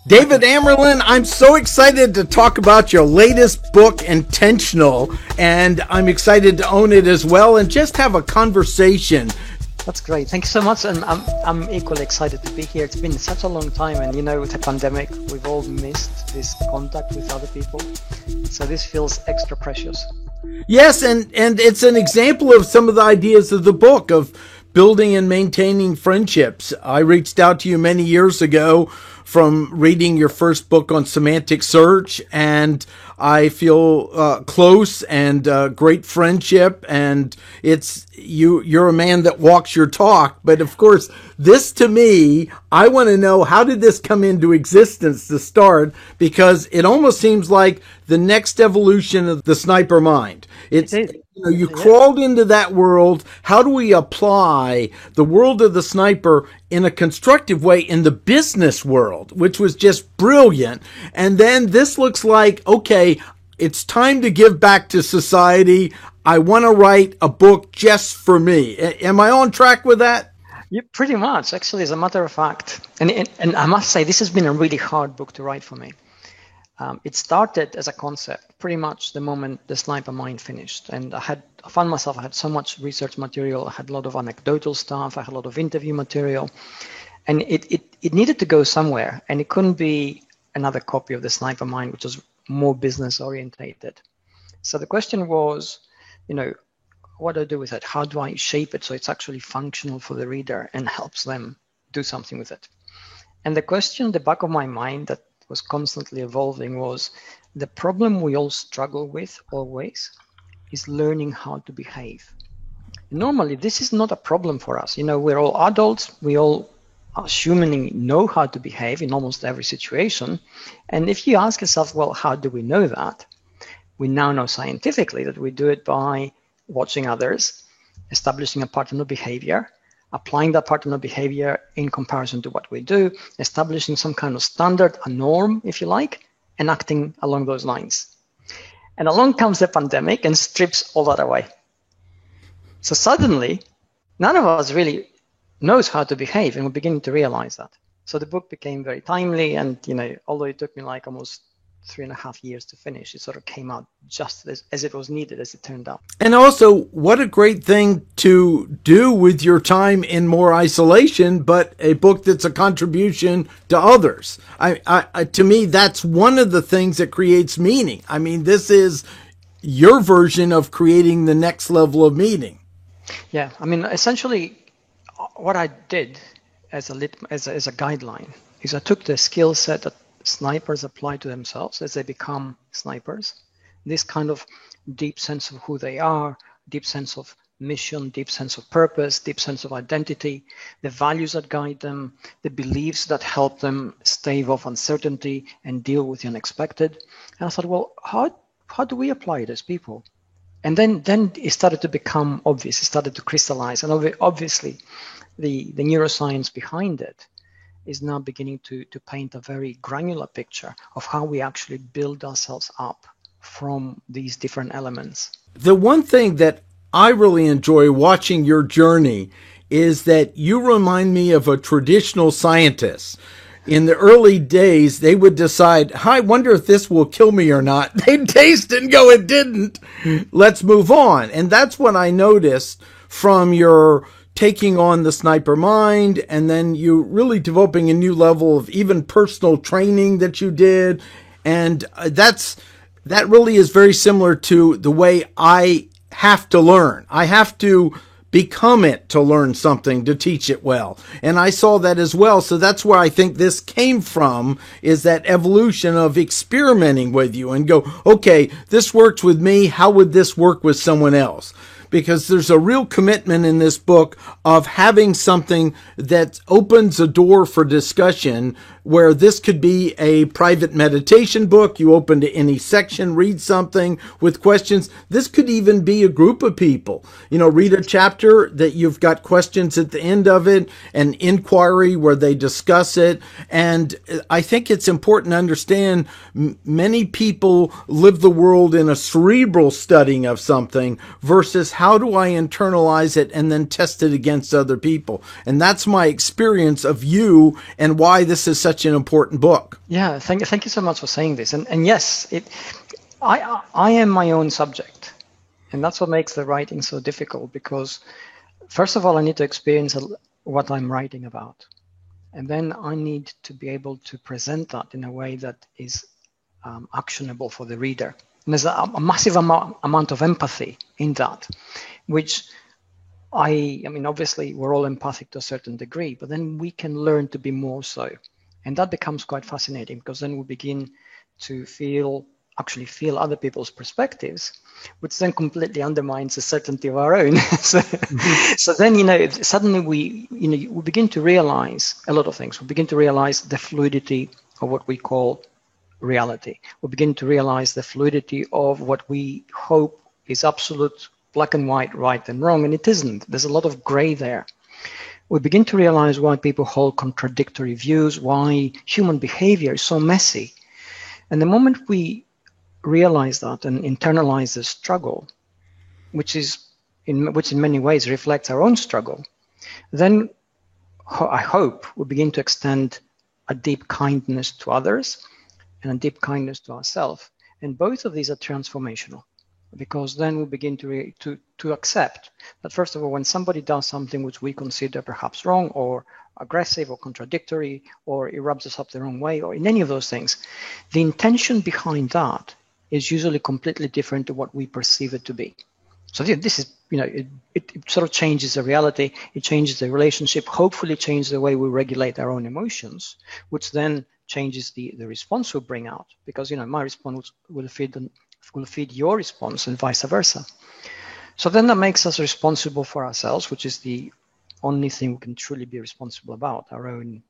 David Amerlin, I'm so excited to talk about your latest book, Intentional, and I'm excited to own it as well and just have a conversation. That's great. Thank you so much. And I'm equally excited to be here. It's been such a long time. And, with the pandemic, we've all missed this contact with other people. So this feels extra precious. Yes, and it's an example of some of the ideas of the book of building and maintaining friendships. I reached out to you many years ago from reading your first book on semantic search, and I feel close and great friendship, and you're a man that walks your talk. But of course, this to me, I want to know, how did this come into existence to start? Because it almost seems like the next evolution of the sniper mind. You crawled into that world. How do we apply the world of the sniper in a constructive way in the business world, which was just brilliant? And then this looks like, okay, it's time to give back to society. I want to write a book just for me. Am I on track with that? Yeah, pretty much, actually, as a matter of fact. And I must say, this has been a really hard book to write for me. It started as a concept pretty much the moment the Sniper Mind finished. And I found myself, I had so much research material, I had a lot of anecdotal stuff, I had a lot of interview material, and it needed to go somewhere. And it couldn't be another copy of the Sniper Mind, which was more business orientated. So the question was, what do I do with it? How do I shape it so it's actually functional for the reader and helps them do something with it? And the question in the back of my mind that was constantly evolving was, the problem we all struggle with always is learning how to behave. Normally, this is not a problem for us. We're all adults. We all assumingly know how to behave in almost every situation. And if you ask yourself, well, how do we know that? We now know scientifically that we do it by watching others, establishing a pattern of behavior, applying that pattern of behavior in comparison to what we do, establishing some kind of standard, a norm, if you like, and acting along those lines. And along comes the pandemic and strips all that away. So suddenly, none of us really knows how to behave, and we're beginning to realize that. So the book became very timely, and although it took me like almost 3.5 years to finish, it sort of came out just as it was needed, as it turned out. And also, what a great thing to do with your time in more isolation, but a book that's a contribution to others. To me, that's one of the things that creates meaning. I mean, this is your version of creating the next level of meaning. Yeah, I mean, essentially, what I did as a guideline is I took the skill set that snipers apply to themselves as they become snipers. This kind of deep sense of who they are, deep sense of mission, deep sense of purpose, deep sense of identity, the values that guide them, the beliefs that help them stave off uncertainty and deal with the unexpected. And I thought, well, how do we apply it as people? And then it started to become obvious. It started to crystallize. And obviously, the neuroscience behind it is now beginning to paint a very granular picture of how we actually build ourselves up from these different elements. The one thing that I really enjoy watching your journey is that you remind me of a traditional scientist. In the early days, they would decide, I wonder if this will kill me or not. They'd taste and go, it didn't. Let's move on. And that's what I noticed from your taking on the Sniper Mind, and then you really developing a new level of even personal training that you did. And that really is very similar to the way I have to learn. I have to become it to learn something, to teach it well. And I saw that as well. So that's where I think this came from, is that evolution of experimenting with you and go, okay, this works with me. How would this work with someone else? Because there's a real commitment in this book of having something that opens a door for discussion, where this could be a private meditation book. You open to any section, read something with questions. This could even be a group of people. Read a chapter that you've got questions at the end of it, an inquiry where they discuss it. And I think it's important to understand many people live the world in a cerebral studying of something versus how do I internalize it and then test it against other people. And that's my experience of you and why this is such such an important book. Yeah, thank you so much for saying this. And yes, I am my own subject, and that's what makes the writing so difficult, because first of all, I need to experience what I'm writing about. And then I need to be able to present that in a way that is actionable for the reader. And there's a massive amount of empathy in that, which I mean, obviously, we're all empathic to a certain degree, but then we can learn to be more so. And that becomes quite fascinating, because then we begin to actually feel other people's perspectives, which then completely undermines the certainty of our own. So then, suddenly we begin to realize a lot of things. We begin to realize the fluidity of what we call reality. We begin to realize the fluidity of what we hope is absolute black and white, right and wrong, and it isn't. There's a lot of gray there. We begin to realize why people hold contradictory views, why human behavior is so messy. And the moment we realize that and internalize the struggle, which in many ways reflects our own struggle, then I hope we begin to extend a deep kindness to others and a deep kindness to ourselves. And both of these are transformational, because then we begin to accept that, first of all, when somebody does something which we consider perhaps wrong or aggressive or contradictory, or it rubs us up the wrong way, or in any of those things, the intention behind that is usually completely different to what we perceive it to be. So this is, it sort of changes the reality, it changes the relationship, hopefully changes the way we regulate our own emotions, which then changes the response we bring out, because, my response will feed your response and vice versa. So then that makes us responsible for ourselves, which is the only thing we can truly be responsible about, our own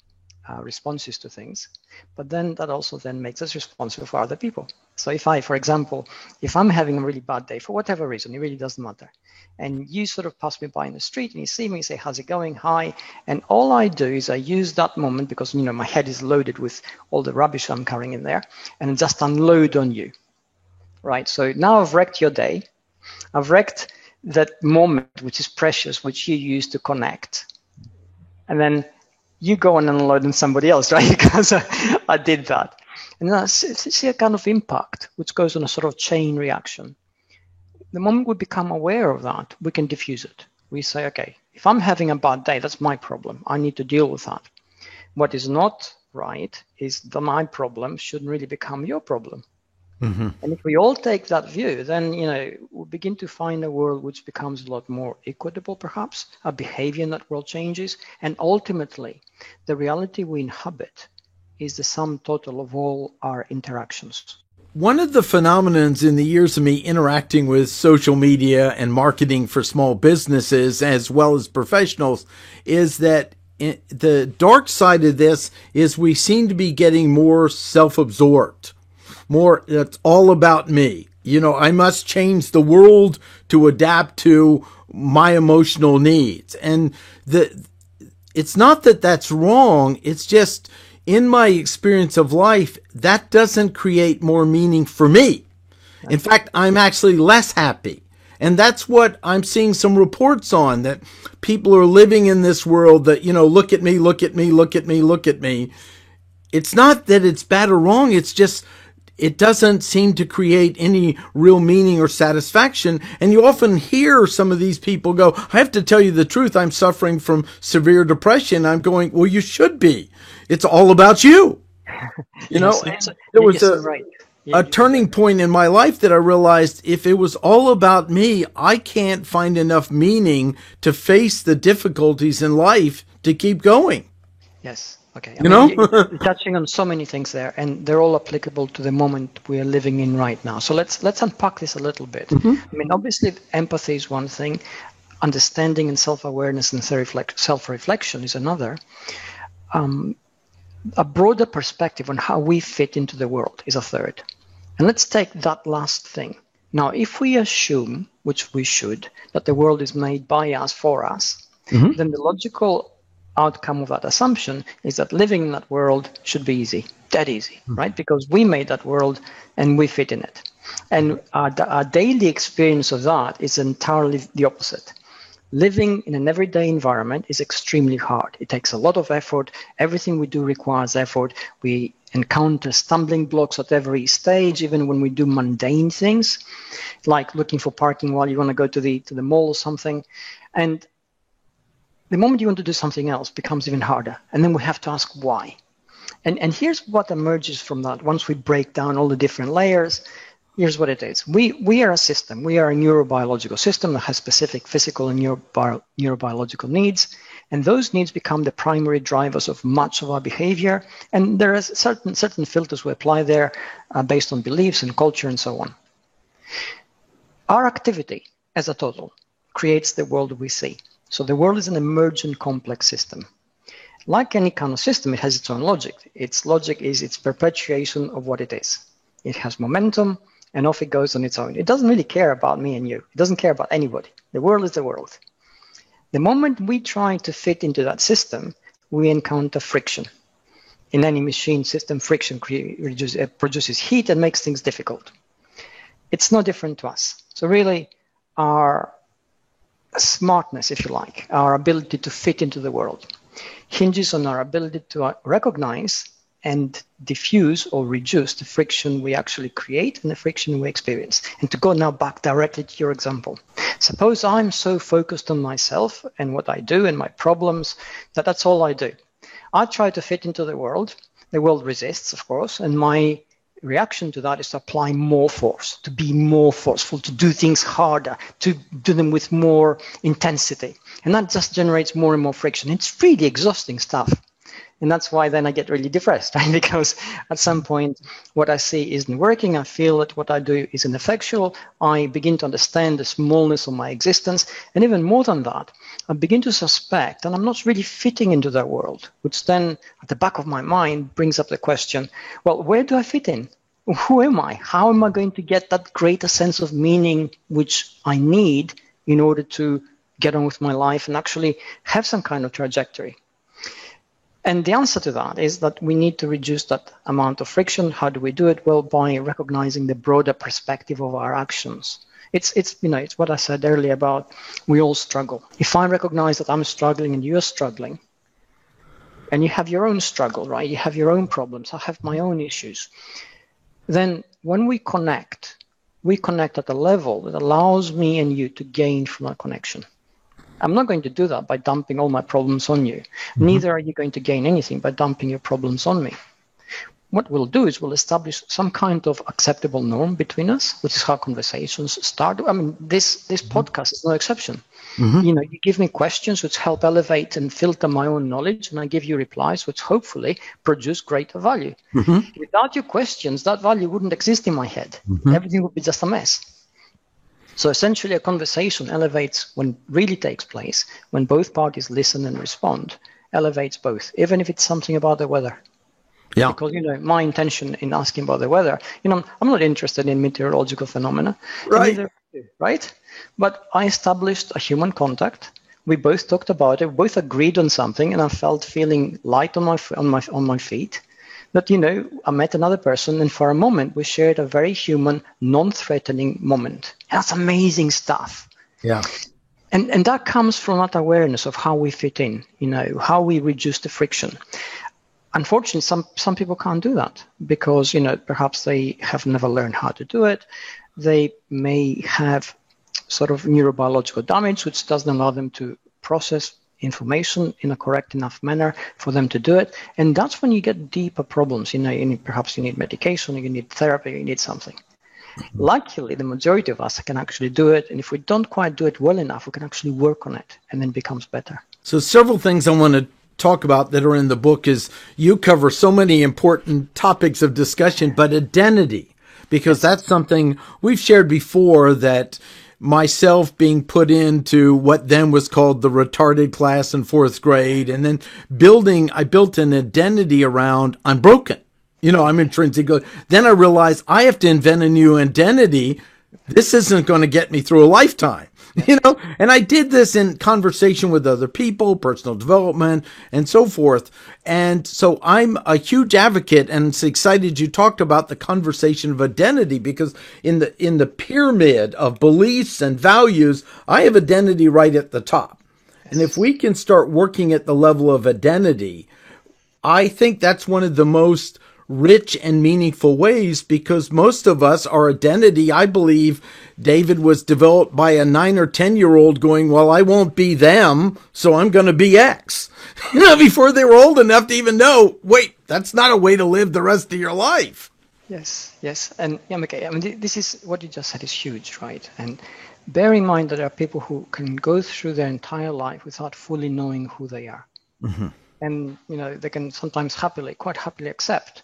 responses to things. But then that also then makes us responsible for other people. So for example, if I'm having a really bad day for whatever reason, it really doesn't matter, and you sort of pass me by in the street and you see me, you say, how's it going? Hi. And all I do is I use that moment, because, my head is loaded with all the rubbish I'm carrying in there, and just unload on you. Right. So now I've wrecked your day. I've wrecked that moment, which is precious, which you use to connect. And then you go and unload on somebody else, right? Because I did that. And then I see a kind of impact, which goes on a sort of chain reaction. The moment we become aware of that, we can diffuse it. We say, okay, if I'm having a bad day, that's my problem. I need to deal with that. What is not right is that my problem shouldn't really become your problem. Mm-hmm. And if we all take that view, then, we begin to find a world which becomes a lot more equitable, perhaps. Our behavior in that world changes. And ultimately, the reality we inhabit is the sum total of all our interactions. One of the phenomenons in the years of me interacting with social media and marketing for small businesses as well as professionals is that the dark side of this is we seem to be getting more self-absorbed. More, it's all about me. I must change the world to adapt to my emotional needs. And it's not that that's wrong. It's just, in my experience of life, that doesn't create more meaning for me. In fact, I'm actually less happy. And that's what I'm seeing some reports on, that people are living in this world that, look at me, look at me, look at me, look at me. It's not that it's bad or wrong. It's just, it doesn't seem to create any real meaning or satisfaction. And you often hear some of these people go, I have to tell you the truth, I'm suffering from severe depression. I'm going, well, you should be. It's all about you. There was a turning point in my life that I realized if it was all about me, I can't find enough meaning to face the difficulties in life to keep going. Yes. Okay. You're touching on so many things there, and they're all applicable to the moment we are living in right now. So let's unpack this a little bit. Mm-hmm. Obviously, empathy is one thing. Understanding and self-awareness and self-reflection is another. A broader perspective on how we fit into the world is a third. And let's take that last thing. Now, if we assume, which we should, that the world is made by us, for us, mm-hmm. then the logical outcome of that assumption is that living in that world should be easy, dead easy, right? Because we made that world and we fit in it. And our daily experience of that is entirely the opposite. Living in an everyday environment is extremely hard. It takes a lot of effort. Everything we do requires effort. We encounter stumbling blocks at every stage, even when we do mundane things, like looking for parking while you want to go to the mall or something. And the moment you want to do something else becomes even harder. And then we have to ask why. And here's what emerges from that. Once we break down all the different layers, here's what it is. We are a system. We are a neurobiological system that has specific physical and neurobiological needs. And those needs become the primary drivers of much of our behavior. And there are certain filters we apply there based on beliefs and culture and so on. Our activity as a total creates the world we see. So the world is an emergent complex system. Like any kind of system, it has its own logic. Its logic is its perpetuation of what it is. It has momentum, and off it goes on its own. It doesn't really care about me and you. It doesn't care about anybody. The world is the world. The moment we try to fit into that system, we encounter friction. In any machine system, friction produces heat and makes things difficult. It's no different to us. So really, our smartness, if you like, our ability to fit into the world, hinges on our ability to recognize and diffuse or reduce the friction we actually create and the friction we experience. And to go now back directly to your example, suppose I'm so focused on myself and what I do and my problems that that's all I do. I try to fit into the world resists, of course, and my reaction to that is to apply more force, to be more forceful, to do things harder, to do them with more intensity. And that just generates more and more friction. It's really exhausting stuff. And that's why then I get really depressed, right? Because at some point, what I see isn't working. I feel that what I do is ineffectual. I begin to understand the smallness of my existence. And even more than that, I begin to suspect that I'm not really fitting into that world, which then at the back of my mind brings up the question, well, where do I fit in? Who am I? How am I going to get that greater sense of meaning which I need in order to get on with my life and actually have some kind of trajectory? And the answer to that is that we need to reduce that amount of friction. How do we do it? Well, by recognizing the broader perspective of our actions. It's what I said earlier about we all struggle. If I recognize that I'm struggling and you're struggling, and you have your own struggle, right? You have your own problems. I have my own issues. Then when we connect at a level that allows me and you to gain from that connection. I'm not going to do that by dumping all my problems on you. Mm-hmm. Neither are you going to gain anything by dumping your problems on me. What we'll do is we'll establish some kind of acceptable norm between us, which is how conversations start. I mean, this podcast is no exception. Mm-hmm. You give me questions which help elevate and filter my own knowledge, and I give you replies which hopefully produce greater value. Mm-hmm. Without your questions, that value wouldn't exist in my head. Mm-hmm. Everything would be just a mess. So essentially, a conversation elevates when really takes place, when both parties listen and respond, elevates both, even if it's something about the weather. Yeah. Because, my intention in asking about the weather, I'm not interested in meteorological phenomena. Right. Right? But I established a human contact. We both talked about it, both agreed on something, and I felt feeling light on my feet. That, I met another person, and for a moment, we shared a very human, non-threatening moment. That's amazing stuff. Yeah. And that comes from that awareness of how we fit in, how we reduce the friction. Unfortunately, some people can't do that because, perhaps they have never learned how to do it. They may have sort of neurobiological damage, which doesn't allow them to process information in a correct enough manner for them to do it. And that's when you get deeper problems. Perhaps you need medication, you need therapy, you need something. Mm-hmm. Luckily, the majority of us can actually do it. And if we don't quite do it well enough, we can actually work on it and then it becomes better. So several things I want to talk about that are in the book is you cover so many important topics of discussion, but identity, because that's something we've shared before, that myself being put into what then was called the retarded class in fourth grade, and then I built an identity around I'm broken. I'm intrinsically. Then I realized I have to invent a new identity This isn't going to get me through a lifetime, and I did this in conversation with other people, personal development and so forth. And so I'm a huge advocate, and it's excited you talked about the conversation of identity, because in the pyramid of beliefs and values, I have identity right at the top. And if we can start working at the level of identity, I think that's one of the most rich and meaningful ways, because most of us, our identity, I believe, David, was developed by a 9 or 10-year-old going, well, I won't be them, so I'm going to be X. Before they were old enough to even know, wait, that's not a way to live the rest of your life. Yes. And yeah, okay, I mean, this is what you just said is huge, right? And bear in mind that there are people who can go through their entire life without fully knowing who they are. Mm-hmm. And, they can sometimes quite happily accept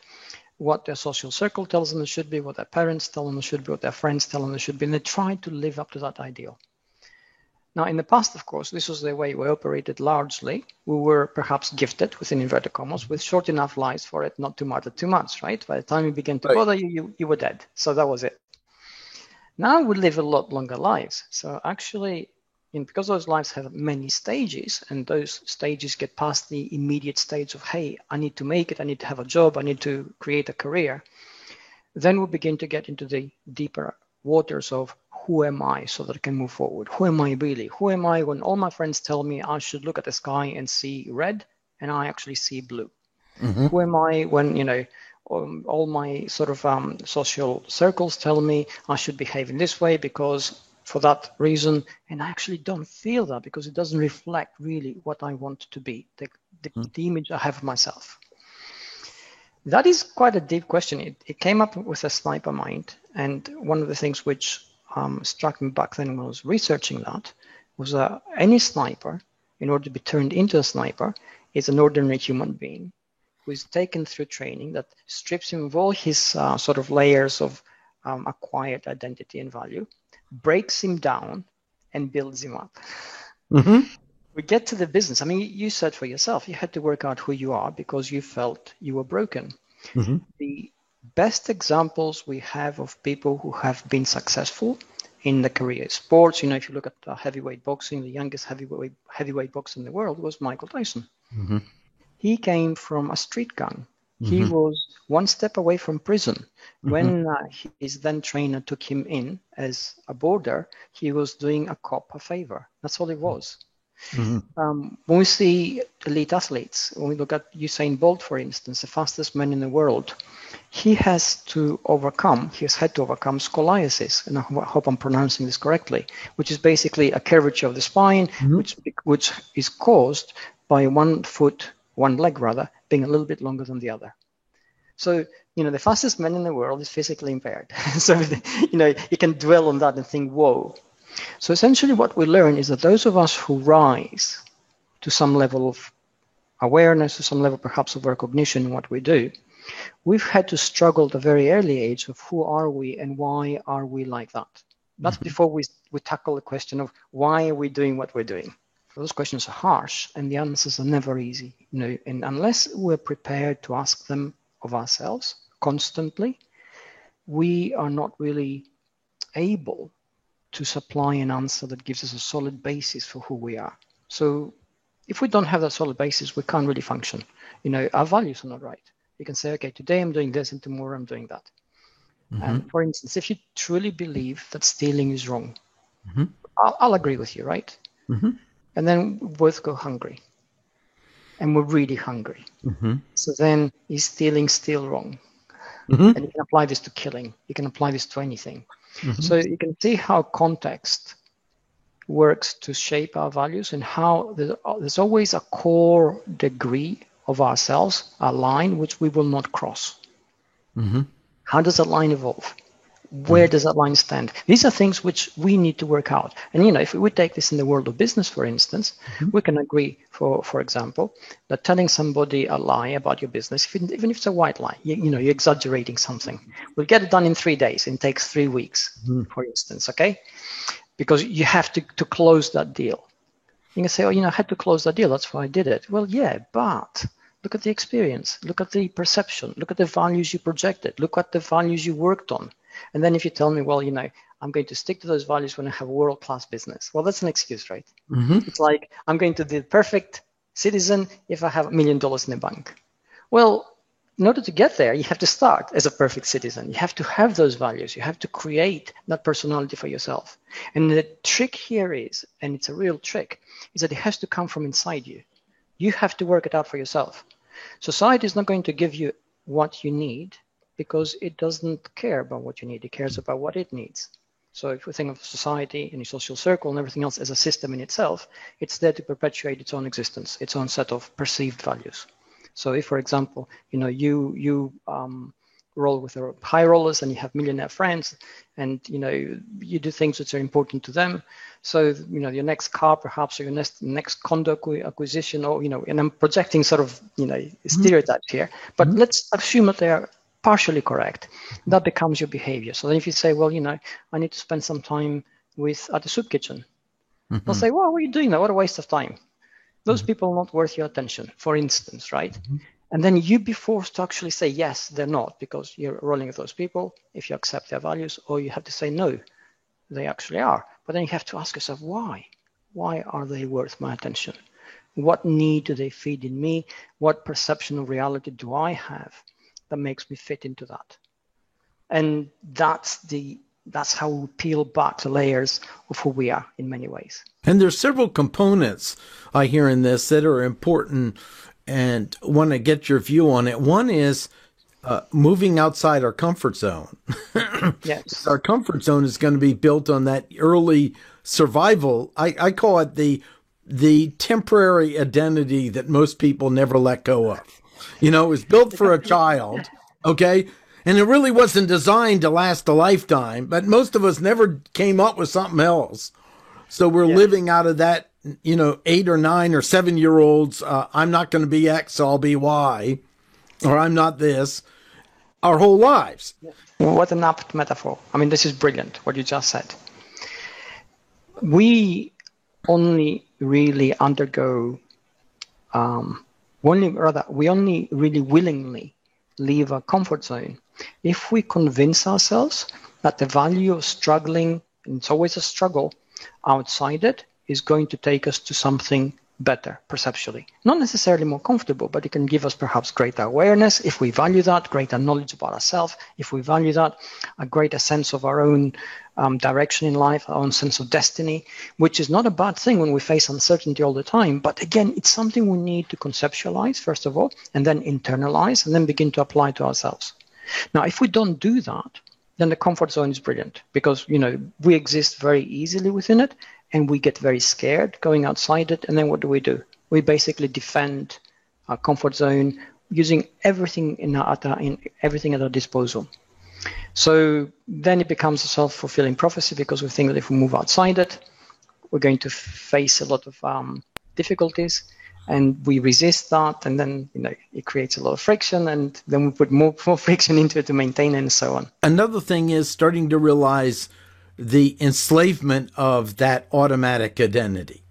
what their social circle tells them they should be, what their parents tell them they should be, what their friends tell them they should be, and they try to live up to that ideal. Now, in the past, of course, this was the way we operated largely. We were perhaps gifted, within inverted commas, with short enough lives for it not to matter too much, right? By the time you began to bother you were dead. So that was it. Now we live a lot longer lives. So actually, because those lives have many stages, and those stages get past the immediate stage of, hey, I need to make it, I need to have a job, I need to create a career, then we begin to get into the deeper waters of who am I, so that I can move forward. Who am I really? Who am I when all my friends tell me I should look at the sky and see red, and I actually see blue? Mm-hmm. Who am I when, all my sort of social circles tell me I should behave in this way because for that reason, and I actually don't feel that because it doesn't reflect really what I want to be, the image I have of myself. That is quite a deep question. It came up with a sniper mind, and one of the things which struck me back then when I was researching that was that any sniper, in order to be turned into a sniper, is an ordinary human being who is taken through training that strips him of all his sort of layers of acquired identity and value, breaks him down, and builds him up. Mm-hmm. We get to the business. I mean, you said for yourself, you had to work out who you are because you felt you were broken. Mm-hmm. The best examples we have of people who have been successful in the career sports, if you look at heavyweight boxing, the youngest heavyweight boxer in the world was Michael Tyson. Mm-hmm. He came from a street gang. Mm-hmm. He was one step away from prison. Mm-hmm. When his then trainer took him in as a boarder, he was doing a cop a favor. That's all it was. Mm-hmm. When we see elite athletes, when we look at Usain Bolt, for instance, the fastest man in the world, he has had to overcome scoliosis, and I hope I'm pronouncing this correctly, which is basically a curvature of the spine, mm-hmm. which is caused by one leg being a little bit longer than the other. So, the fastest man in the world is physically impaired. So, you can dwell on that and think, whoa. So essentially what we learn is that those of us who rise to some level of awareness, to some level perhaps of recognition in what we do, we've had to struggle at a very early age of who are we and why are we like that. That's mm-hmm. before we tackle the question of why are we doing what we're doing. Those questions are harsh and the answers are never easy. And unless we're prepared to ask them of ourselves constantly, we are not really able to supply an answer that gives us a solid basis for who we are. So if we don't have that solid basis, we can't really function. Our values are not right. You can say, okay, today I'm doing this and tomorrow I'm doing that. Mm-hmm. And for instance, if you truly believe that stealing is wrong, mm-hmm. I'll agree with you, right? Mm-hmm. And then we both go hungry. And we're really hungry. Mm-hmm. So then is stealing still wrong? Mm-hmm. And you can apply this to killing. You can apply this to anything. Mm-hmm. So you can see how context works to shape our values and how there's always a core degree of ourselves, a line which we will not cross. Mm-hmm. How does that line evolve? Where does that line stand? These are things which we need to work out. And, if we take this in the world of business, for instance, mm-hmm. we can agree, for example, that telling somebody a lie about your business, even if it's a white lie, you're exaggerating something, we'll get it done in 3 days and it takes 3 weeks, mm-hmm. for instance, okay? Because you have to close that deal. You can say, I had to close that deal, that's why I did it. Well, yeah, but look at the experience, look at the perception, look at the values you projected, look at the values you worked on. And then if you tell me, well, I'm going to stick to those values when I have a world-class business. Well, that's an excuse, right? Mm-hmm. It's like, I'm going to be the perfect citizen if I have $1 million in the bank. Well, in order to get there, you have to start as a perfect citizen. You have to have those values. You have to create that personality for yourself. And the trick here is, and it's a real trick, is that it has to come from inside you. You have to work it out for yourself. Society is not going to give you what you need because it doesn't care about what you need. It cares about what it needs. So if we think of society and your social circle and everything else as a system in itself, it's there to perpetuate its own existence, its own set of perceived values. So if, for example, you roll with the high rollers and you have millionaire friends, and you do things which are important to them. So your next car, perhaps, or your next condo acquisition, or and I'm projecting sort of stereotypes here, but let's assume that they are partially correct. That becomes your behavior. So then if you say, well, I need to spend some time at the soup kitchen, they'll say, well, what are you doing now? What a waste of time. Those people are not worth your attention, for instance, right? And then you be forced to actually say, yes, they're not, because you're rolling with those people, if you accept their values, or you have to say, no, they actually are. But then you have to ask yourself, why? Why are they worth my attention? What need do they feed in me? What perception of reality do I have that makes me fit into that? And that's how we peel back the layers of who we are in many ways. And there's several components I hear in this that are important and want to get your view on it. One is moving outside our comfort zone. Yes. Our comfort zone is going to be built on that early survival. I call it the temporary identity that most people never let go of. It was built for a child, okay? And it really wasn't designed to last a lifetime, but most of us never came up with something else. So we're living out of that, 8 or 9 or 7-year-olds. I'm not going to be X, so I'll be Y, or I'm not this, our whole lives. What an apt metaphor. I mean, this is brilliant, what you just said. We only really undergo, we only really willingly leave our comfort zone if we convince ourselves that the value of struggling, and it's always a struggle, outside it is going to take us to something better perceptually. Not necessarily more comfortable, but it can give us perhaps greater awareness if we value that, greater knowledge about ourselves, if we value that, a greater sense of our own direction in life, our own sense of destiny, which is not a bad thing when we face uncertainty all the time. But again, it's something we need to conceptualize, first of all, and then internalize, and then begin to apply to ourselves. Now, if we don't do that, then the comfort zone is brilliant because, we exist very easily within it and we get very scared going outside it. And then what do? We basically defend our comfort zone using everything everything at our disposal. So then it becomes a self-fulfilling prophecy because we think that if we move outside it, we're going to face a lot of difficulties. And we resist that, and then it creates a lot of friction, and then we put more friction into it to maintain it, and so on. Another thing is starting to realize the enslavement of that automatic identity.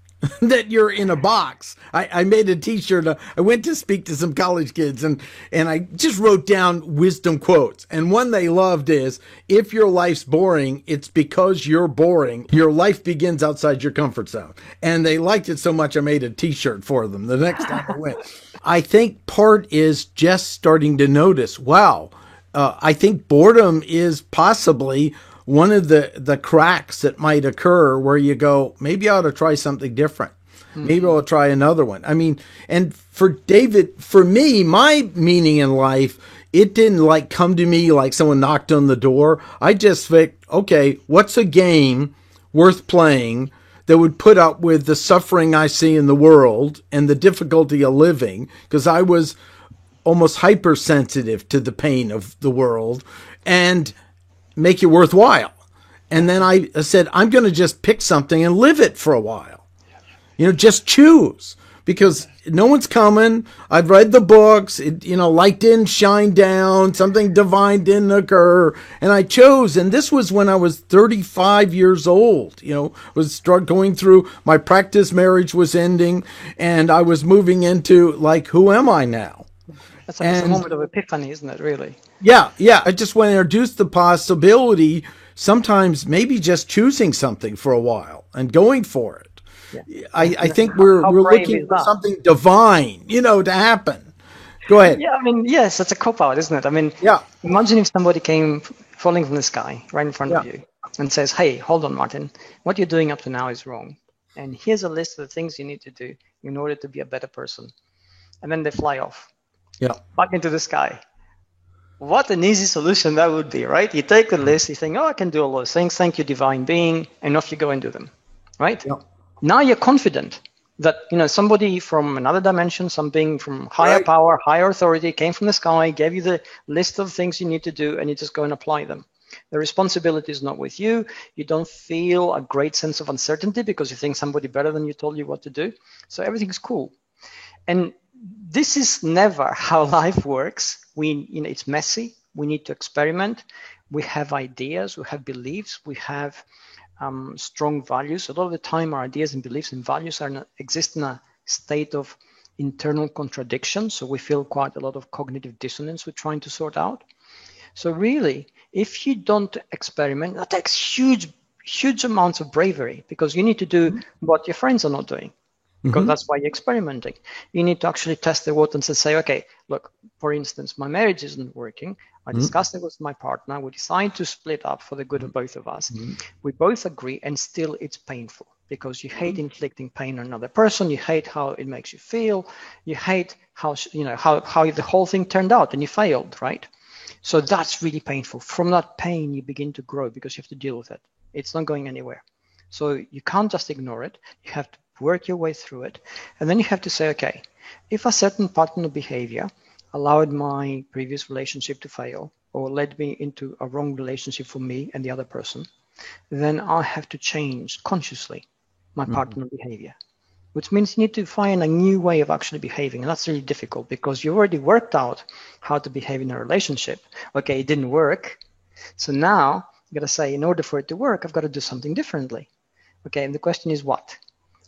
That you're in a box. I made a t-shirt. I went to speak to some college kids and I just wrote down wisdom quotes. And one they loved is, if your life's boring, it's because you're boring. Your life begins outside your comfort zone. And they liked it so much I made a t-shirt for them the next time I went. I think part is just starting to notice, wow, I think boredom is possibly one of the cracks that might occur where you go, maybe I ought to try something different. Maybe I'll try another one. I mean, and for David, for me, my meaning in life, it didn't come to me like someone knocked on the door. I just think, okay, what's a game worth playing that would put up with the suffering I see in the world and the difficulty of living? Because I was almost hypersensitive to the pain of the world, and make it worthwhile. And then I said, I'm going to just pick something and live it for a while. Just choose, because no one's coming. I've read the books. Light didn't shine down. Something divine didn't occur. And I chose. And this was when I was 35 years old, was going through my practice marriage was ending. And I was moving into who am I now? That's a moment of epiphany, isn't it, really? Yeah. I just want to introduce the possibility sometimes maybe just choosing something for a while and going for it. Yeah. I think we're looking for something divine, to happen. Go ahead. Yeah, I mean, yes, it's a cop-out, isn't it? I mean, Yeah. imagine if somebody came falling from the sky right in front Yeah. of you and says, hey, hold on, Martin, what you're doing up to now is wrong. And here's a list of the things you need to do in order to be a better person. And then they fly off back into the sky. What an easy solution that would be, right? You take the list, you think, oh, I can do all those things. Thank you, divine being. And off you go and do them, right? Yeah. Now you're confident that, somebody from another dimension, something from higher power, higher authority came from the sky, gave you the list of things you need to do, and you just go and apply them. The responsibility is not with you. You don't feel a great sense of uncertainty because you think somebody better than you told you what to do. So everything's cool. And this is never how life works. It's messy. We need to experiment. We have ideas, we have beliefs, we have strong values. A lot of the time our ideas and beliefs and values exist in a state of internal contradiction. So we feel quite a lot of cognitive dissonance we're trying to sort out. So really, if you don't experiment, that takes huge amounts of bravery, because you need to do what your friends are not doing, because that's why you're experimenting. You need to actually test the waters and say, okay, look, for instance, my marriage isn't working. I discussed it with my partner. We decide to split up for the good of both of us. We both agree, and still it's painful because you hate inflicting pain on another person. You hate how it makes you feel. You hate how the whole thing turned out and you failed, right? So that's really painful. From that pain, you begin to grow because you have to deal with it. It's not going anywhere. So you can't just ignore it. You have to work your way through it. And then you have to say, okay, if a certain pattern of behavior allowed my previous relationship to fail or led me into a wrong relationship for me and the other person, then I have to change consciously my pattern of behavior, which means you need to find a new way of actually behaving. And that's really difficult because you already worked out how to behave in a relationship. Okay, it didn't work. So now you got to say, in order for it to work, I've got to do something differently. Okay, and the question is what?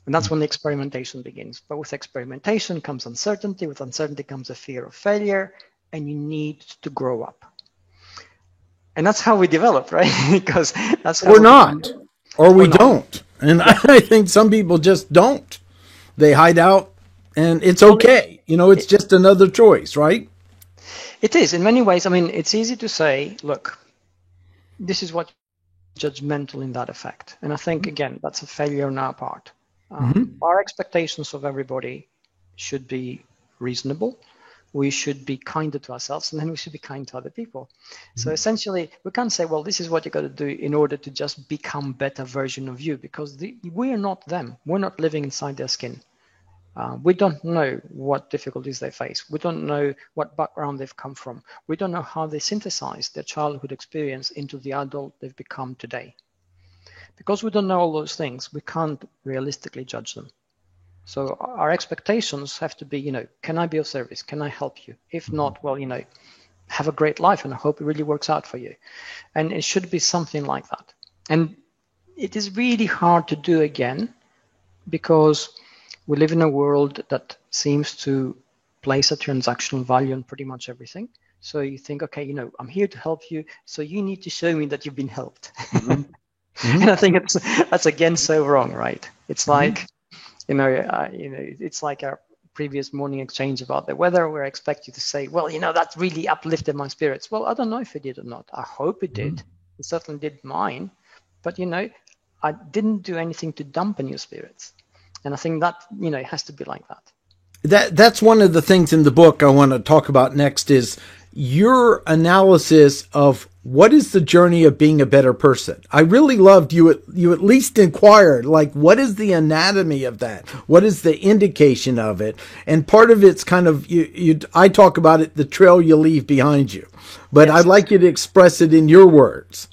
And that's when the experimentation begins. But with experimentation comes uncertainty. With uncertainty comes a fear of failure, and you need to grow up. And that's how we develop, right? Because that's how we're not, or we don't. And I think some people just don't. They hide out, and it's okay. It's just another choice, right? It is in many ways. I mean, it's easy to say, look, this is what judgmental in that effect. And I think, again, that's a failure on our part. Our expectations of everybody should be reasonable. We should be kinder to ourselves, and then we should be kind to other people. So essentially, we can't say, well, this is what you got to do in order to just become a better version of you, because we are not them. We're not living inside their skin. We don't know what difficulties they face. We don't know what background they've come from. We don't know how they synthesized their childhood experience into the adult they've become today. Because we don't know all those things, we can't realistically judge them. So our expectations have to be, can I be of service? Can I help you? If not, well, have a great life, and I hope it really works out for you. And it should be something like that. And it is really hard to do again, because we live in a world that seems to place a transactional value on pretty much everything. So you think, okay, I'm here to help you, so you need to show me that you've been helped. And I think that's again so wrong, right? It's like, it's like our previous morning exchange about the weather, where I expect you to say, well, that really uplifted my spirits. Well, I don't know if it did or not. I hope it did. It certainly did mine. But, I didn't do anything to dampen your spirits. And I think that, it has to be like that. That's one of the things in the book I want to talk about next is your analysis of what is the journey of being a better person. I really loved you at least inquired, like, what is the anatomy of that? What is the indication of it? And part of it's kind of, I talk about it, the trail you leave behind you, but yes. I'd like you to express it in your words.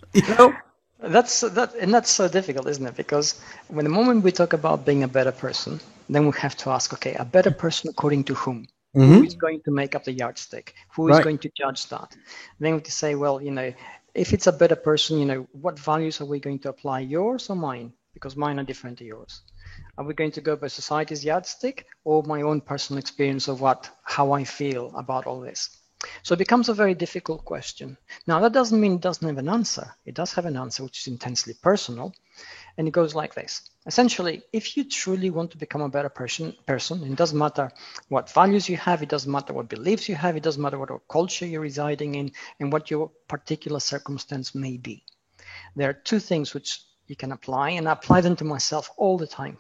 That's so difficult, isn't it? Because when the moment we talk about being a better person, then we have to ask, okay, a better person according to whom? Who is going to make up the yardstick? Who is going to judge that? And then we have to say, well, if it's a better person, what values are we going to apply, yours or mine? Because mine are different to yours. Are we going to go by society's yardstick or my own personal experience of how I feel about all this? So it becomes a very difficult question. Now, that doesn't mean it doesn't have an answer. It does have an answer, which is intensely personal. And it goes like this. Essentially, if you truly want to become a better person, it doesn't matter what values you have, it doesn't matter what beliefs you have, it doesn't matter what culture you're residing in, and what your particular circumstance may be. There are two things which you can apply, and I apply them to myself all the time.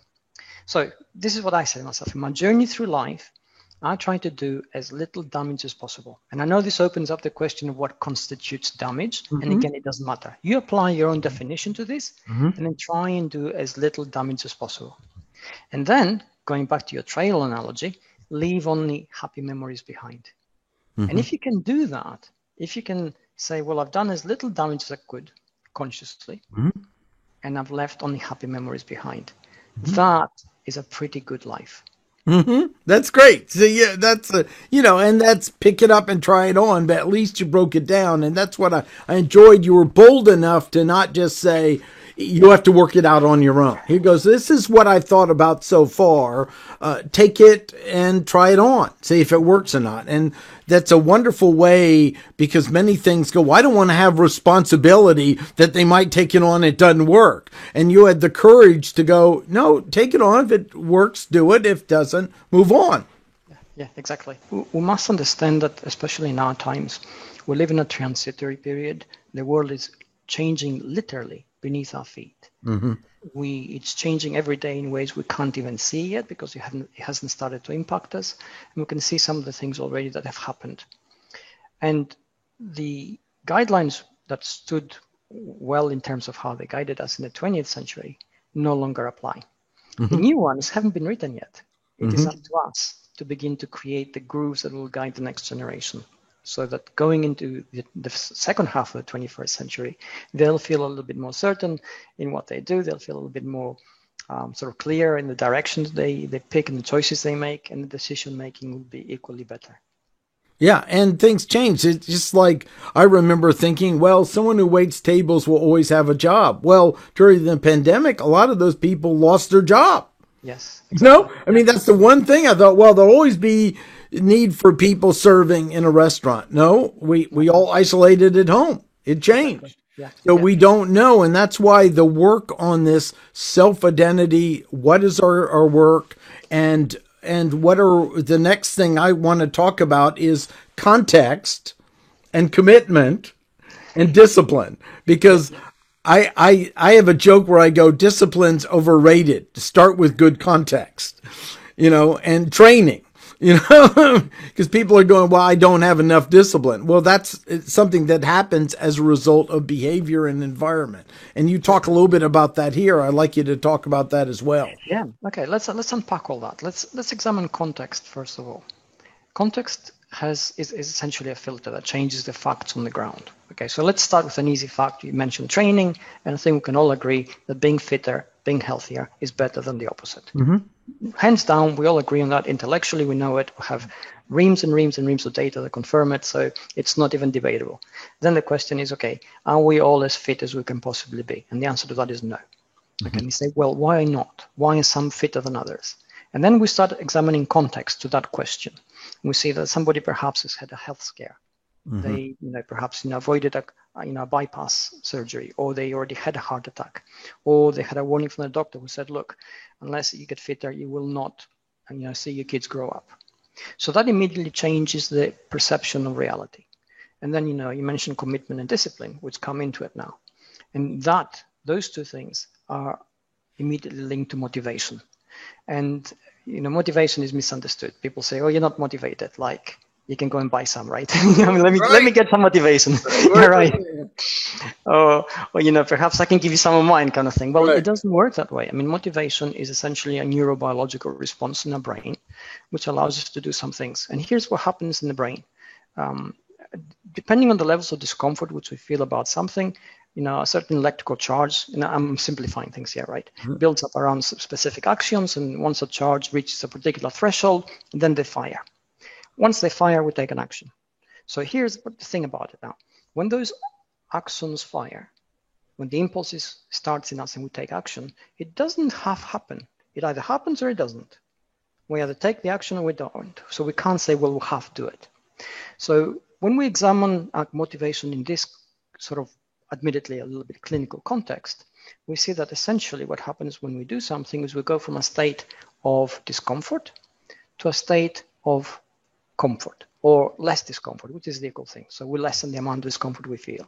So this is what I say to myself. In my journey through life, I try to do as little damage as possible. And I know this opens up the question of what constitutes damage. Mm-hmm. And again, it doesn't matter. You apply your own definition to this, mm-hmm. and then try and do as little damage as possible. And then, going back to your trail analogy, leave only happy memories behind. Mm-hmm. And if you can do that, if you can say, well, I've done as little damage as I could consciously, mm-hmm. and I've left only happy memories behind, mm-hmm. that is a pretty good life. Mm-hmm. That's great. So yeah, that's and that's pick it up and try it on, but at least you broke it down. And that's what I enjoyed. You were bold enough to not just say, you have to work it out on your own. He goes, this is what I thought about so far. Take it and try it on. See if it works or not. And that's a wonderful way, because many things go, well, I don't want to have responsibility that they might take it on. It doesn't work. And you had the courage to go, no, take it on. If it works, do it. If it doesn't, move on. Yeah, exactly. We must understand that, especially in our times, we live in a transitory period. The world is changing literally beneath our feet. Mm-hmm. It's changing every day in ways we can't even see yet, because it hasn't started to impact us. And we can see some of the things already that have happened. And the guidelines that stood well in terms of how they guided us in the 20th century no longer apply. Mm-hmm. The new ones haven't been written yet. It mm-hmm. is up to us to begin to create the grooves that will guide the next generation, so that going into the second half of the 21st century, they'll feel a little bit more certain in what they do. They'll feel a little bit more sort of clear in the directions they pick and the choices they make, and the decision-making will be equally better. Yeah, and things change. It's just like I remember thinking, well, someone who waits tables will always have a job. Well, during the pandemic, a lot of those people lost their job. Yes. Exactly. No, I mean, that's the one thing I thought, well, there'll always be need for people serving in a restaurant. No, we all isolated at home. It changed. Exactly. Yeah. So we don't know. And that's why the work on this self-identity, what is our work, and what are the next thing I want to talk about is context and commitment and discipline, because I have a joke where I go, discipline's overrated. Start with good context, and training, because people are going, well, I don't have enough discipline. Well, that's something that happens as a result of behavior and environment. And you talk a little bit about that here. I'd like you to talk about that as well. Yeah. Okay. Let's unpack all that. Let's examine context first of all. Context is essentially a filter that changes the facts on the ground. Okay, so let's start with an easy fact. You mentioned training, and I think we can all agree that being fitter, being healthier is better than the opposite. Mm-hmm. Hands down, we all agree on that. Intellectually, we know it. We have reams and reams and reams of data that confirm it, so it's not even debatable. Then the question is, okay, are we all as fit as we can possibly be? And the answer to that is no. Mm-hmm. Okay, and you say, well, why not? Why are some fitter than others? And then we start examining context to that question. We see that somebody perhaps has had a health scare. Mm-hmm. They perhaps avoided a bypass surgery, or they already had a heart attack, or they had a warning from the doctor who said, look, unless you get fitter, you will not see your kids grow up. So that immediately changes the perception of reality. And then, you mentioned commitment and discipline, which come into it now. And those two things are immediately linked to motivation. And motivation is misunderstood. People say, oh, you're not motivated. Like, you can go and buy some, right? Let me get some motivation. Yeah, right. Or perhaps I can give you some of mine, kind of thing. Well, It doesn't work that way. I mean, motivation is essentially a neurobiological response in our brain, which allows us to do some things. And here's what happens in the brain. Depending on the levels of discomfort which we feel about something, a certain electrical charge, I'm simplifying things here, right? Mm-hmm. Builds up around specific axons, and once a charge reaches a particular threshold, then they fire. Once they fire, we take an action. So here's the thing about it now. When those axons fire, when the impulse starts in us and we take action, it doesn't happen. It either happens or it doesn't. We either take the action or we don't. So we can't say, well, we'll have to do it. So when we examine our motivation in this sort of admittedly a little bit clinical context, we see that essentially what happens when we do something is we go from a state of discomfort to a state of comfort or less discomfort, which is the equal thing. So we lessen the amount of discomfort we feel.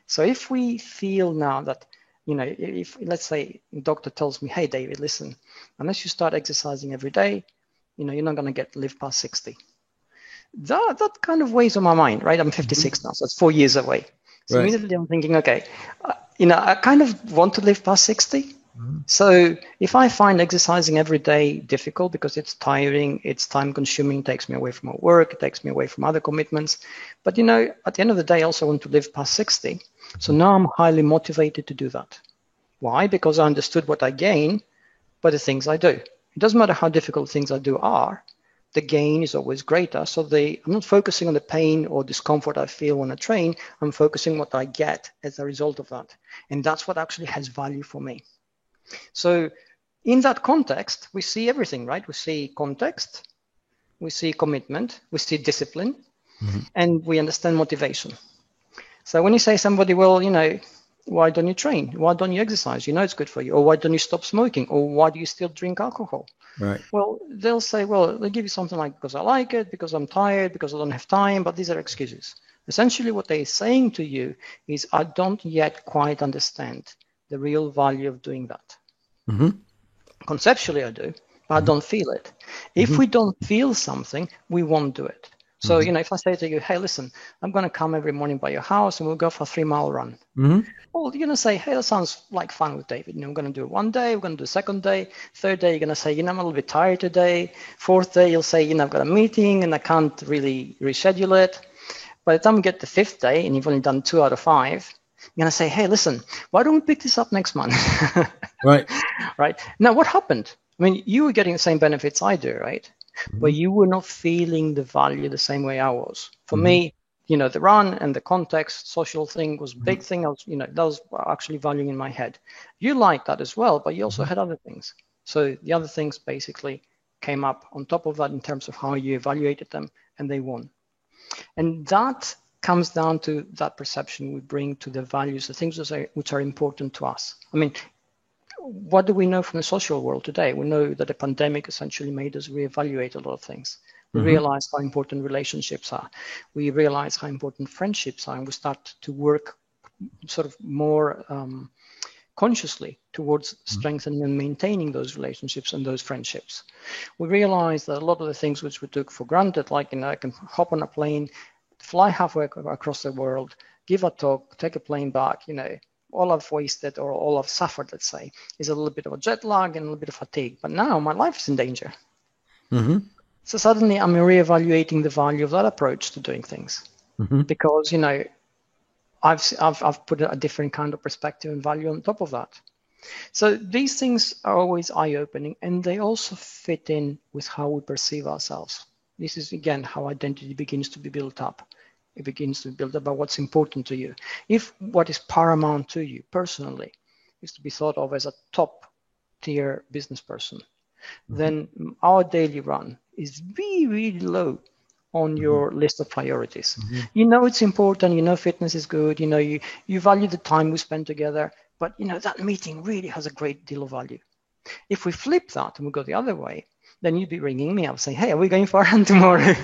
So if we feel now that, if let's say a doctor tells me, hey, David, listen, unless you start exercising every day, you're not going to live past 60. That kind of weighs on my mind, right? I'm 56 now, so it's 4 years away. So right. Immediately I'm thinking, okay, I kind of want to live past 60. So if I find exercising every day difficult because it's tiring, it's time consuming, takes me away from my work, it takes me away from other commitments. But, at the end of the day, I also want to live past 60. So now I'm highly motivated to do that. Why? Because I understood what I gain by the things I do. It doesn't matter how difficult things I do are. The gain is always greater. So I'm not focusing on the pain or discomfort I feel when I train. I'm focusing on what I get as a result of that. And that's what actually has value for me. So in that context, we see everything, right? We see context, we see commitment, we see discipline, and we understand motivation. So when you say somebody, well, why don't you train? Why don't you exercise? It's good for you. Or why don't you stop smoking? Or why do you still drink alcohol? Right. Well, they'll say, well, they'll give you something like, because I like it, because I'm tired, because I don't have time, but these are excuses. Essentially what they're saying to you is, I don't yet quite understand the real value of doing that. Conceptually I do, but I don't feel it. If we don't feel something, we won't do it. So, if I say to you, hey, listen, I'm going to come every morning by your house and we'll go for a 3-mile run. Well, you're going to say, hey, that sounds like fun with David. I'm going to do it one day, we're going to do the second day. Third day, you're going to say, I'm a little bit tired today. Fourth day, you'll say, I've got a meeting and I can't really reschedule it. By the time we get to the 5th day and you've only done 2 out of 5, you're going to say, hey, listen, why don't we pick this up next month? Right. Right. Now, what happened? I mean, you were getting the same benefits I do, right? But you were not feeling the value the same way I was. For me, the run and the context, social thing was a big thing. I was, that was actually valuing in my head. You liked that as well, but you also had other things. So the other things basically came up on top of that in terms of how you evaluated them, and they won. And that comes down to that perception we bring to the values, the things which are important to us. I mean, what do we know from the social world today? We know that the pandemic essentially made us reevaluate a lot of things. We realize how important relationships are. We realize how important friendships are, and we start to work sort of more consciously towards strengthening and maintaining those relationships and those friendships. We realize that a lot of the things which we took for granted, like, I can hop on a plane, fly halfway across the world, give a talk, take a plane back, all I've wasted or all I've suffered, let's say, is a little bit of a jet lag and a little bit of fatigue. But now my life is in danger. So suddenly I'm reevaluating the value of that approach to doing things because, I've put a different kind of perspective and value on top of that. So these things are always eye-opening, and they also fit in with how we perceive ourselves. This is, again, how identity begins to be built up. It begins to build up about what's important to you. If what is paramount to you personally is to be thought of as a top-tier business person, then our daily run is really, really low on your list of priorities. It's important, fitness is good, you value the time we spend together, but that meeting really has a great deal of value. If we flip that and we go the other way, then you'd be ringing me up saying, hey, are we going for a run tomorrow?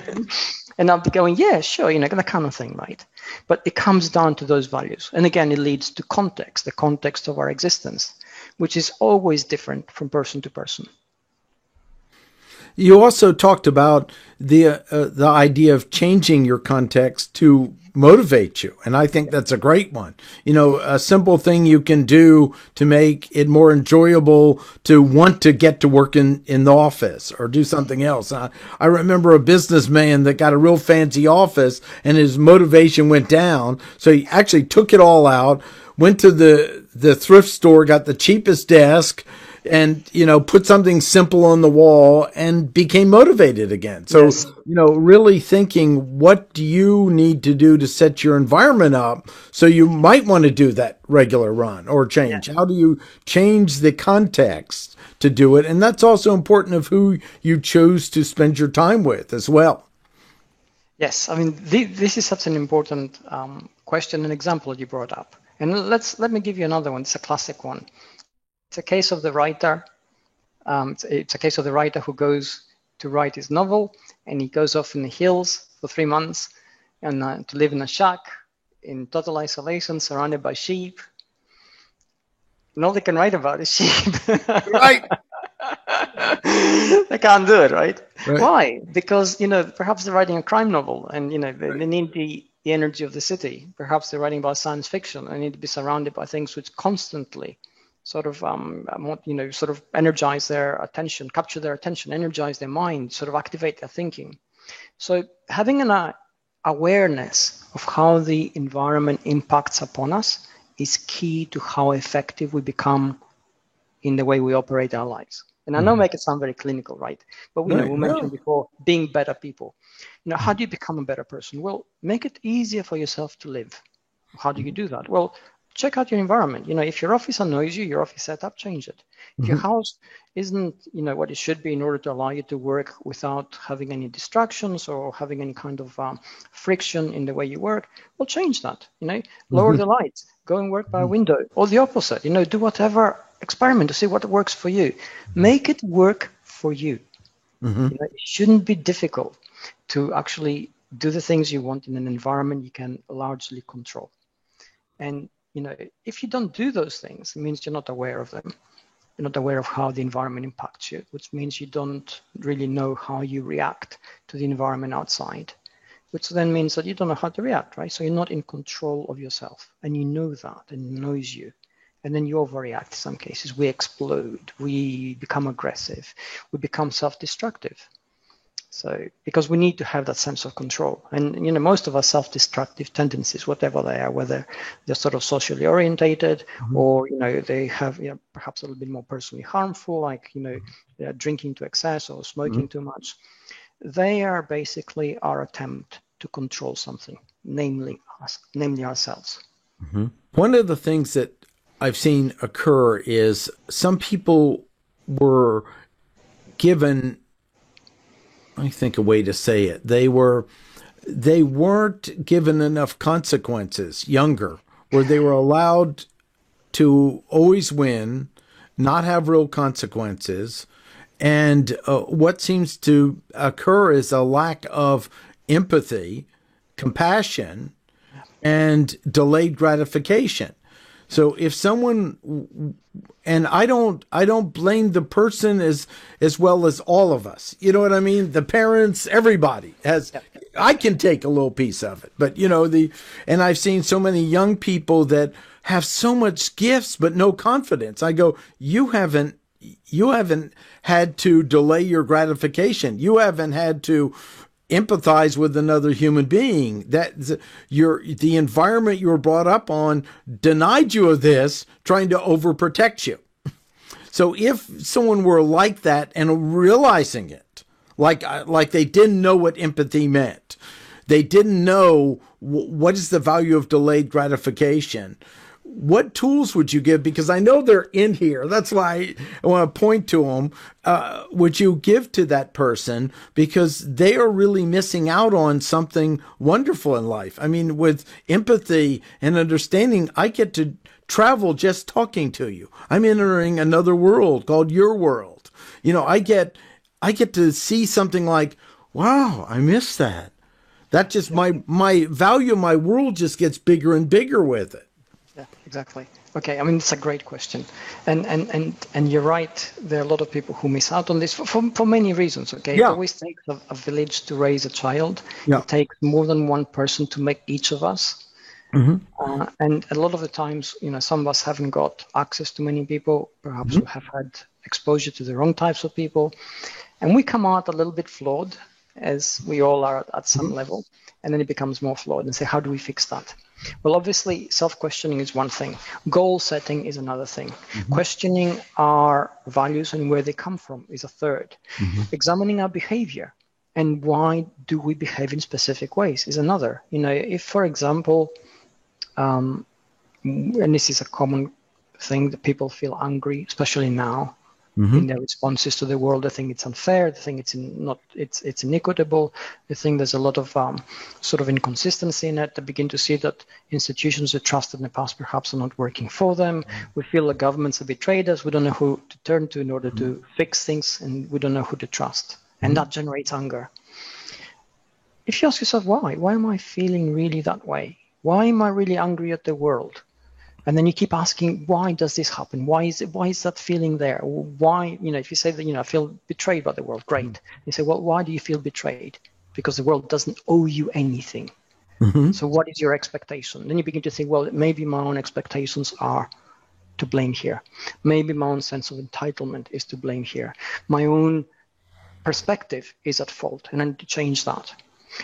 And I'll be going, yeah, sure, that kind of thing, right? But it comes down to those values. And again, it leads to context, the context of our existence, which is always different from person to person. You also talked about the idea of changing your context to motivate you. And I think that's a great one. A simple thing you can do to make it more enjoyable to want to get to work in the office or do something else. I remember a businessman that got a real fancy office and his motivation went down. So he actually took it all out, went to the thrift store, got the cheapest desk, and, put something simple on the wall and became motivated again. So, yes. Really thinking, what do you need to do to set your environment up so you might want to do that regular run or change? Yeah. How do you change the context to do it? And that's also important of who you choose to spend your time with as well. Yes, I mean, this is such an important question and example you brought up. And let me give you another one. It's a classic one. It's a case of the writer. It's a case of the writer who goes to write his novel, and he goes off in the hills for 3 months and to live in a shack in total isolation, surrounded by sheep. And all they can write about is sheep. Right. They can't do it, right? Right. Why? Because, perhaps they're writing a crime novel and, they need the energy of the city. Perhaps they're writing about science fiction and need to be surrounded by things which constantly sort of, sort of energize their attention, capture their attention, energize their mind, sort of activate their thinking. So having an awareness of how the environment impacts upon us is key to how effective we become in the way we operate our lives. And I know make it sound very clinical, right? But we mentioned before being better people. How do you become a better person? Well, make it easier for yourself to live. How do you do that? Well, check out your environment. If your office annoys you, your office setup, change it. If your house isn't, what it should be in order to allow you to work without having any distractions or having any kind of friction in the way you work, well, change that. Lower the lights, go and work by a window, or the opposite. Do whatever, experiment to see what works for you. Make it work for you. It shouldn't be difficult to actually do the things you want in an environment you can largely control. And if you don't do those things, it means you're not aware of them. You're not aware of how the environment impacts you, which means you don't really know how you react to the environment outside, which then means that you don't know how to react, right? So you're not in control of yourself, and you know that, and it knows you. And then you overreact in some cases. We explode, we become aggressive, we become self-destructive. So, because we need to have that sense of control. And, most of our self-destructive tendencies, whatever they are, whether they're sort of socially orientated or, they have perhaps a little bit more personally harmful, like, they're drinking to excess or smoking too much, they are basically our attempt to control something, namely ourselves. One of the things that I've seen occur is some people were given, I think a way to say it, they weren't given enough consequences younger, where they were allowed to always win, not have real consequences. And what seems to occur is a lack of empathy, compassion, and delayed gratification. So if someone, and I don't blame the person as well as all of us. You know what I mean? The parents, everybody has. I can take a little piece of it, but and I've seen so many young people that have so much gifts but no confidence. I go, you haven't had to delay your gratification. You haven't had to empathize with another human being. That the environment you were brought up on denied you of this, trying to overprotect you. So if someone were like that and realizing it, like they didn't know what empathy meant, they didn't know what is the value of delayed gratification, what tools would you give? Because I know they're in here. That's why I want to point to them. Would you give to that person? Because they are really missing out on something wonderful in life. I mean, with empathy and understanding, I get to travel just talking to you. I'm entering another world called your world. I get to see something like, wow, I miss that. That just my value of my world just gets bigger and bigger with it. Yeah, exactly. Okay, I mean, it's a great question. And you're right, there are a lot of people who miss out on this for many reasons, okay? Yeah. It always takes a village to raise a child. Yeah. It takes more than one person to make each of us. And a lot of the times, some of us haven't got access to many people. Perhaps we have had exposure to the wrong types of people. And we come out a little bit flawed, as we all are at some level. And then it becomes more flawed and say, how do we fix that? Well, obviously, self-questioning is one thing. Goal setting is another thing. Questioning our values and where they come from is a third. Examining our behavior and why do we behave in specific ways is another. If, for example, and this is a common thing, that people feel angry, especially now, in their responses to the world. They think it's unfair. They think it's inequitable. They think there's a lot of sort of inconsistency in it. They begin to see that institutions they trusted in the past perhaps are not working for them. We feel the governments have betrayed us. We don't know who to turn to in order to fix things, and we don't know who to trust. And that generates anger. If you ask yourself, why am I feeling really that way? Why am I really angry at the world? And then you keep asking, why does this happen? Why is that feeling there? Why, if you say that, I feel betrayed by the world, great. You say, well, why do you feel betrayed? Because the world doesn't owe you anything. So what is your expectation? Then you begin to think, well, maybe my own expectations are to blame here. Maybe my own sense of entitlement is to blame here. My own perspective is at fault, and I need to change that.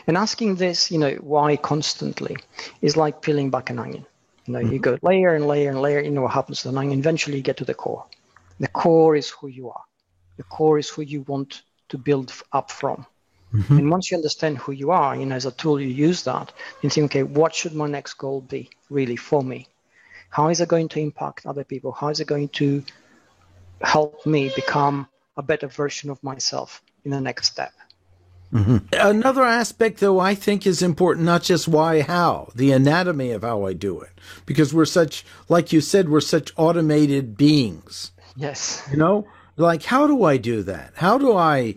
And asking this, why constantly is like peeling back an onion. You go layer and layer and layer, what happens to the onion. Eventually you get to the core. The core is who you are. The core is who you want to build up from. And once you understand who you are, as a tool, you use that. You think, okay, what should my next goal be really for me? How is it going to impact other people? How is it going to help me become a better version of myself in the next step? Another aspect, though, I think is important, not just why, how, the anatomy of how I do it. Because we're such, like you said, we're such automated beings. Yes. Like, how do I do that? How do I,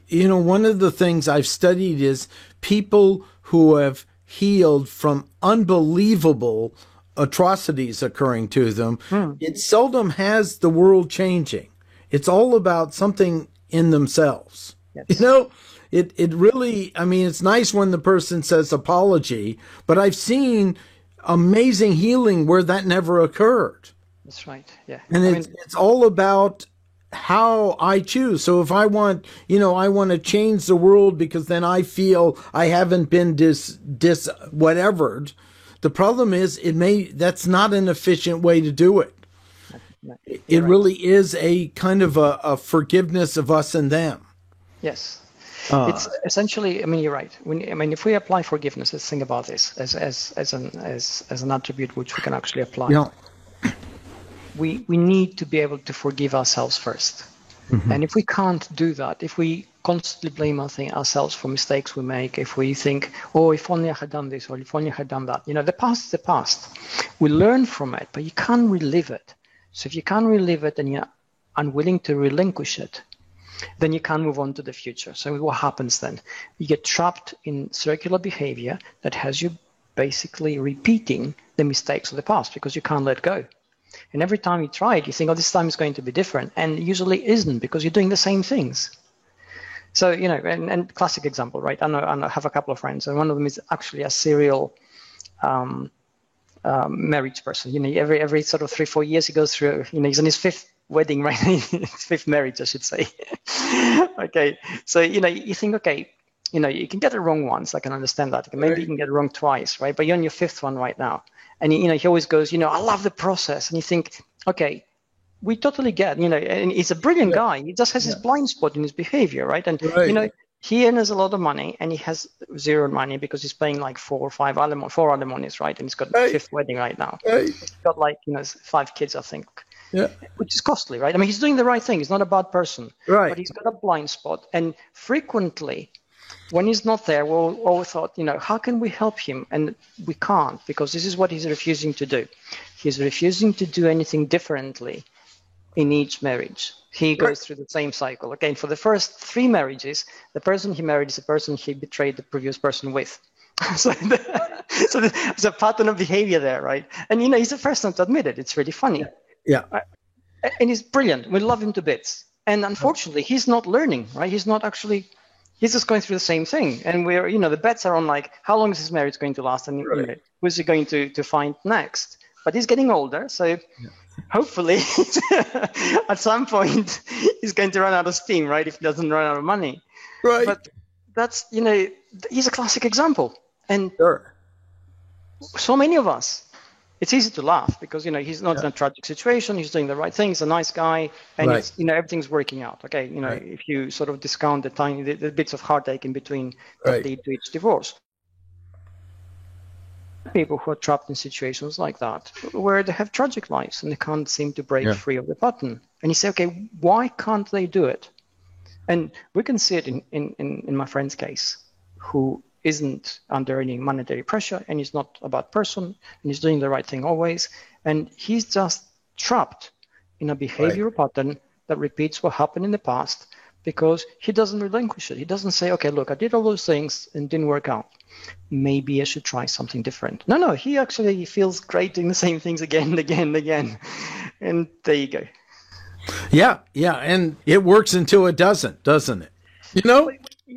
one of the things I've studied is people who have healed from unbelievable atrocities occurring to them. It seldom has the world changing. It's all about something in themselves. Yes. It really, it's nice when the person says apology, but I've seen amazing healing where that never occurred. That's right. Yeah. And it's all about how I choose. So if I want, I want to change the world because then I feel I haven't been whatevered. The problem is that's not an efficient way to do it. It really is a kind of a forgiveness of us and them. Yes. It's essentially, you're right. If we apply forgiveness, let's think about this as an attribute which we can actually apply. Yeah. We need to be able to forgive ourselves first. And if we can't do that, if we constantly blame ourselves for mistakes we make, if we think, oh, if only I had done this, or if only I had done that, the past is the past. We learn from it, but you can't relive it. So if you can't relive it and you're unwilling to relinquish it, then you can't move on to the future. So what happens then? You get trapped in circular behavior that has you basically repeating the mistakes of the past because you can't let go. And every time you try it, you think, oh, this time is going to be different. And usually isn't, because you're doing the same things. So, and classic example, right? I have a couple of friends, and one of them is actually a serial marriage person. Every sort of 3-4 years he goes through, he's on his fifth wedding, right? His fifth marriage, I should say. Okay. So, you think, okay, you can get it wrong once. I can understand that. Maybe you can get it wrong twice, right? But you're on your fifth one right now. And, he always goes, I love the process. And you think, okay, we totally get, and he's a brilliant guy. He just has his blind spot in his behavior, right? And, he earns a lot of money and he has zero money because he's paying like 4 or 5 alimonies, right? And he's got a fifth wedding right now. He's got 5 kids, I think. Yeah. Which is costly, right? He's doing the right thing. He's not a bad person. Right. But he's got a blind spot. And frequently, when he's not there, we'll always thought, how can we help him? And we can't, because this is what he's refusing to do. He's refusing to do anything differently in each marriage. He goes through the same cycle. Again, for the first 3 marriages, the person he married is the person he betrayed the previous person with. So there's a pattern of behavior there, right? And, he's the first one to admit it. It's really funny. Yeah. And he's brilliant. We love him to bits. And unfortunately, he's not learning, right? He's just going through the same thing. And we're, the bets are on how long is his marriage going to last? And who's he going to find next? But he's getting older. So hopefully at some point he's going to run out of steam, right? If he doesn't run out of money. Right. But that's, he's a classic example. And so many of us, it's easy to laugh because, he's not in a tragic situation. He's doing the right thing. He's a nice guy. And, it's, everything's working out. Okay. If you sort of discount the bits of heartache in between that lead to each divorce. people who are trapped in situations like that, where they have tragic lives and they can't seem to break free of the pattern. And you say, okay, why can't they do it? And we can see it in my friend's case, who isn't under any monetary pressure, and he's not a bad person, and he's doing the right thing always. And he's just trapped in a behavioral pattern that repeats what happened in the past, because he doesn't relinquish it. He doesn't say, okay, look, I did all those things and didn't work out. Maybe I should try something different. No, he actually feels great doing the same things again and again and again. And there you go. Yeah. And it works until it doesn't it? You know?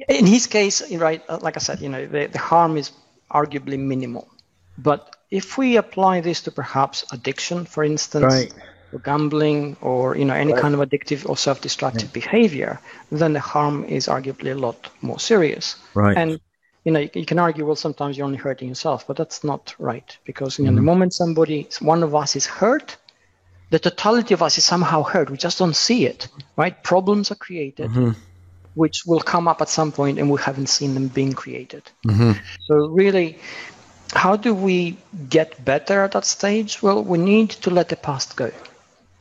In his case, right, like I said, the harm is arguably minimal. But if we apply this to perhaps addiction, for instance, or gambling, or any kind of addictive or self-destructive behavior, then the harm is arguably a lot more serious. Right. And you can argue, well, sometimes you're only hurting yourself, but that's not right, because the moment one of us is hurt, the totality of us is somehow hurt. We just don't see it, right? Problems are created, which will come up at some point, and we haven't seen them being created. So really, how do we get better at that stage? Well, we need to let the past go.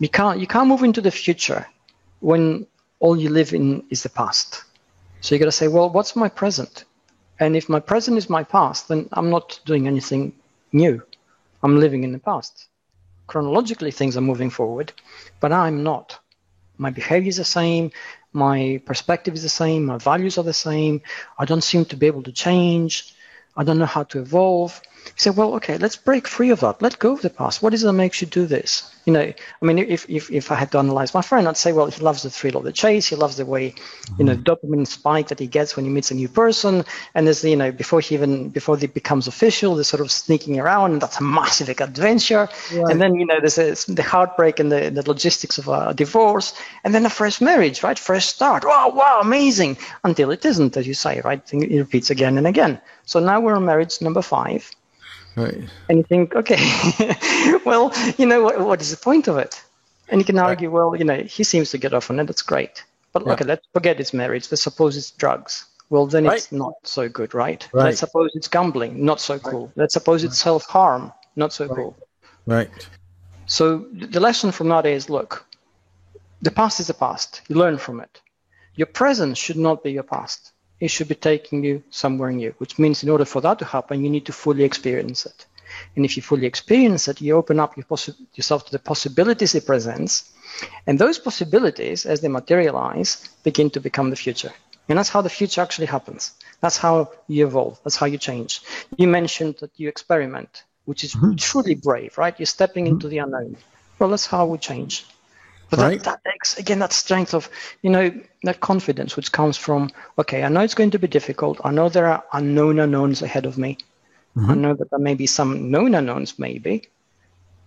You can't move into the future when all you live in is the past. So you got to say, well, what's my present? And if my present is my past, then I'm not doing anything new. I'm living in the past. Chronologically, things are moving forward, but I'm not. My behavior is the same. My perspective is the same. My values are the same. I don't seem to be able to change. I don't know how to evolve. You say, well, okay, let's break free of that. Let go of the past. What is it that makes you do this? If I had to analyze my friend, I'd say, well, he loves the thrill of the chase. He loves the way, dopamine spike that he gets when he meets a new person. And there's, before it becomes official, the sort of sneaking around, and that's a massive adventure. Right. And then, there's the heartbreak and the logistics of a divorce. And then a fresh marriage, right? Fresh start. Wow, amazing. Until it isn't, as you say, right? It repeats again and again. So now we're on marriage number 5. Right. And you think, okay, well, what is the point of it? And you can argue, well, he seems to get off on it. That's great. But okay, let's forget it's marriage. Let's suppose it's drugs. Well, then it's not so good, right? Let's suppose it's gambling. Not so cool. Let's suppose it's self-harm. Not so cool. Right. So the lesson from that is, look, the past is the past. You learn from it. Your present should not be your past. It should be taking you somewhere new, which means in order for that to happen, you need to fully experience it. And if you fully experience it, you open up yourself to the possibilities it presents. And those possibilities, as they materialize, begin to become the future. And that's how the future actually happens. That's how you evolve. That's how you change. You mentioned that you experiment, which is truly brave, right? You're stepping into the unknown. Well, that's how we change. But that takes, again, that strength of, that confidence, which comes from, okay, I know it's going to be difficult. I know there are unknown unknowns ahead of me. I know that there may be some known unknowns, maybe,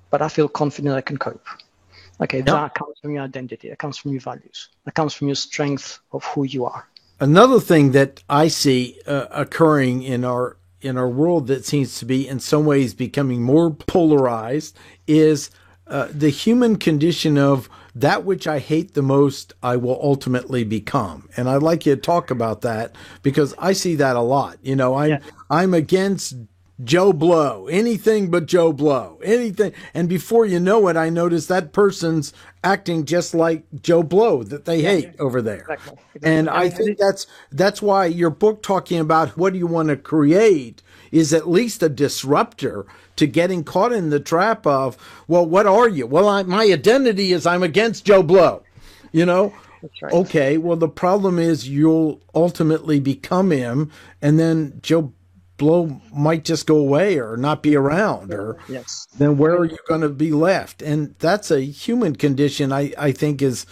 but I feel confident I can cope. Okay, that comes from your identity. That comes from your values. That comes from your strength of who you are. Another thing that I see occurring in our world that seems to be in some ways becoming more polarized is the human condition of that which I hate the most, I will ultimately become. And I'd like you to talk about that, because I see that a lot. I'm against Joe Blow, anything but Joe Blow, anything. And before you know it, I notice that person's acting just like Joe Blow that they hate over there. Exactly. And I think that's why your book talking about what do you want to create is at least a disruptor to getting caught in the trap of, well, what are you? Well, my identity is I'm against Joe Blow, That's right. Okay, well, the problem is you'll ultimately become him, and then Joe Blow might just go away or not be around, or then where are you going to be left? And that's a human condition, I think, is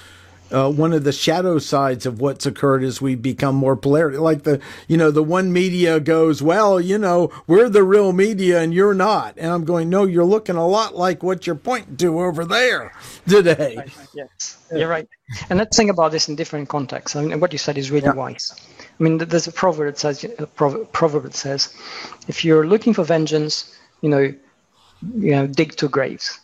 one of the shadow sides of what's occurred as we become more polarity. Like the one media goes, well, we're the real media and you're not. And I'm going, no, you're looking a lot like what you're pointing to over there today. Right. Yes, you're right. And let's think about this in different contexts. I mean, what you said is really wise. I mean, there's a proverb that says, if you're looking for vengeance, dig 2 graves.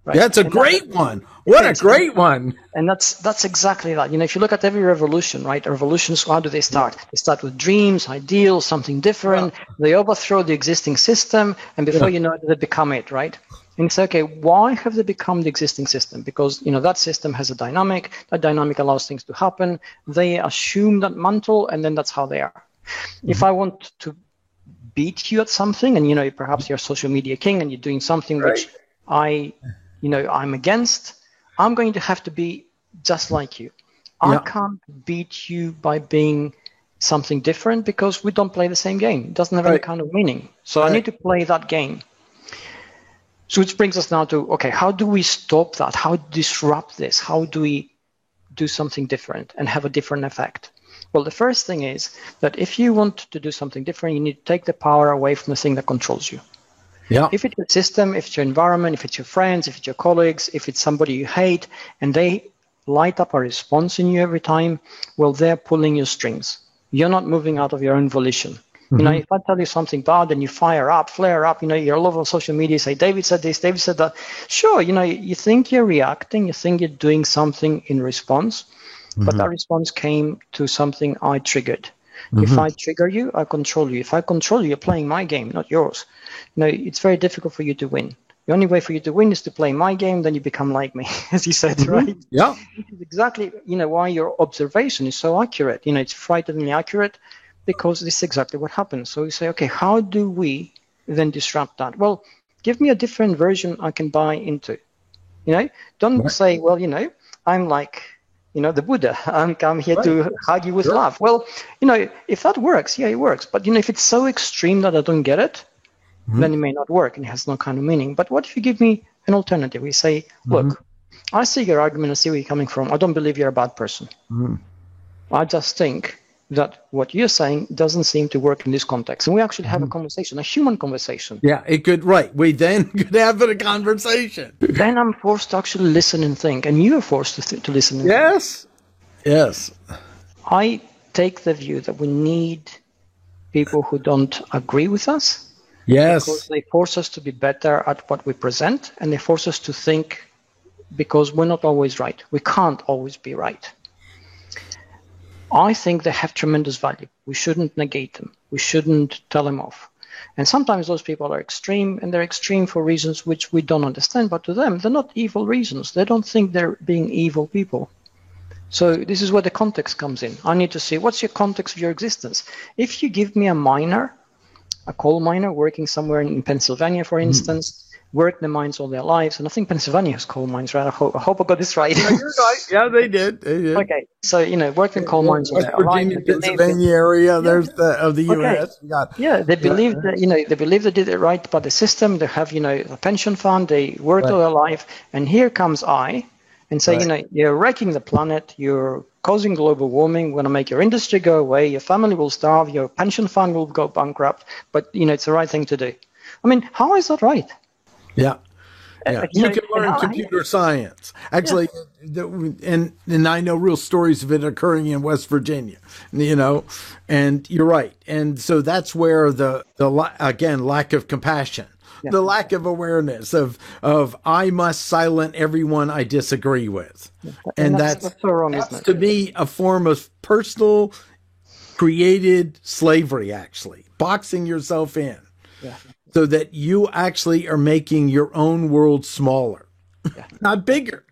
right? That's a great one. What a great one. And that's exactly that. If you look at every revolution, right? Revolutions, how do they start? They start with dreams, ideals, something different. They overthrow the existing system, and before you know it, they become it, right? And you say, okay, why have they become the existing system? Because that system has a dynamic. That dynamic allows things to happen. They assume that mantle, and then that's how they are. If I want to beat you at something, and perhaps you're a social media king, and you're doing something which I'm against, I'm going to have to be just like you. I can't beat you by being something different because we don't play the same game. It doesn't have any kind of meaning. So I need to play that game. So which brings us now to, okay, how do we stop that? How disrupt this? How do we do something different and have a different effect? Well, the first thing is that if you want to do something different, you need to take the power away from the thing that controls you. Yeah. If it's your system, if it's your environment, if it's your friends, if it's your colleagues, if it's somebody you hate, and they light up a response in you every time, well, they're pulling your strings. You're not moving out of your own volition. If I tell you something bad and you flare up, you're all over social media, say, David said this, David said that. Sure, you think you're reacting, you think you're doing something in response, but that response came to something I triggered. If I trigger you, I control you. If I control you, you're playing my game, not yours. It's very difficult for you to win. The only way for you to win is to play my game, then you become like me, as you said, right? Yeah. This is exactly, why your observation is so accurate. It's frighteningly accurate because this is exactly what happens. So you say, okay, how do we then disrupt that? Well, give me a different version I can buy into. Don't say, well, I'm like, the Buddha. I'm here to hug you with love. Well, if that works, it works. But, if it's so extreme that I don't get it, then it may not work and it has no kind of meaning. But what if you give me an alternative? We say, look, I see your argument, I see where you're coming from. I don't believe you're a bad person. I just think that what you're saying doesn't seem to work in this context. And we actually have a conversation, a human conversation. Yeah, it could, right. We then could have a conversation. Then I'm forced to actually listen and think, and you're forced to listen and think. Yes. I take the view that we need people who don't agree with us. Yes. Because they force us to be better at what we present, and they force us to think because we're not always right. We can't always be right. I think they have tremendous value. We shouldn't negate them. We shouldn't tell them off. And sometimes those people are extreme, and they're extreme for reasons which we don't understand. But to them, they're not evil reasons. They don't think they're being evil people. So this is where the context comes in. I need to see what's your context of your existence. If you give me a coal miner working somewhere in Pennsylvania, for instance, worked the mines all their lives, and I think Pennsylvania has coal mines, right? I hope I got this right. Yeah, you're right. Yeah, they did. Okay, so worked in coal mines all their Virginia, lives. Pennsylvania area. There's of the U.S. They believe that they believe they did it right by the system. They have a pension fund. They worked all their life, and here comes I, and say you're wrecking the planet. You're causing global warming. We're going to make your industry go away. Your family will starve. Your pension fund will go bankrupt. But it's the right thing to do. I mean, how is that right? Yeah. You can learn computer science. Actually, and I know real stories of it occurring in West Virginia, and you're right. And so that's where the again, lack of compassion, the lack of awareness of I must silence everyone I disagree with. And that's so wrong, isn't it? To me, a form of personal created slavery, actually, boxing yourself in. Yeah. So that you actually are making your own world smaller, not bigger,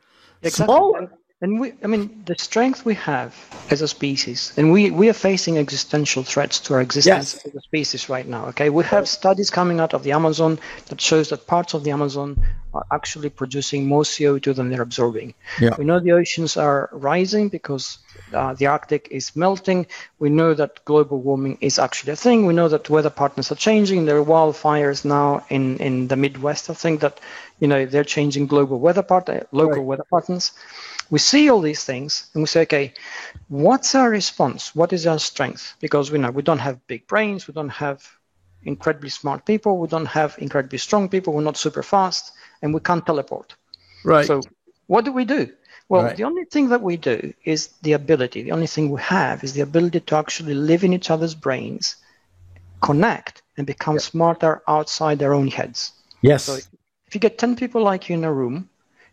smaller. And the strength we have as a species, and we are facing existential threats to our existence as a species right now. Okay, we have studies coming out of the Amazon that shows that parts of the Amazon are actually producing more CO2 than they're absorbing. Yeah. We know the oceans are rising because the Arctic is melting. We know that global warming is actually a thing. We know that weather patterns are changing. There are wildfires now in the Midwest. I think that they're changing local weather patterns. We see all these things and we say, okay, what's our response? What is our strength? Because we don't have big brains. We don't have incredibly smart people. We don't have incredibly strong people. We're not super fast and we can't teleport. Right. So what do we do? Well, the only thing that we do is the only thing we have is the ability to actually live in each other's brains, connect and become smarter outside their own heads. Yes. So if you get 10 people like you in a room,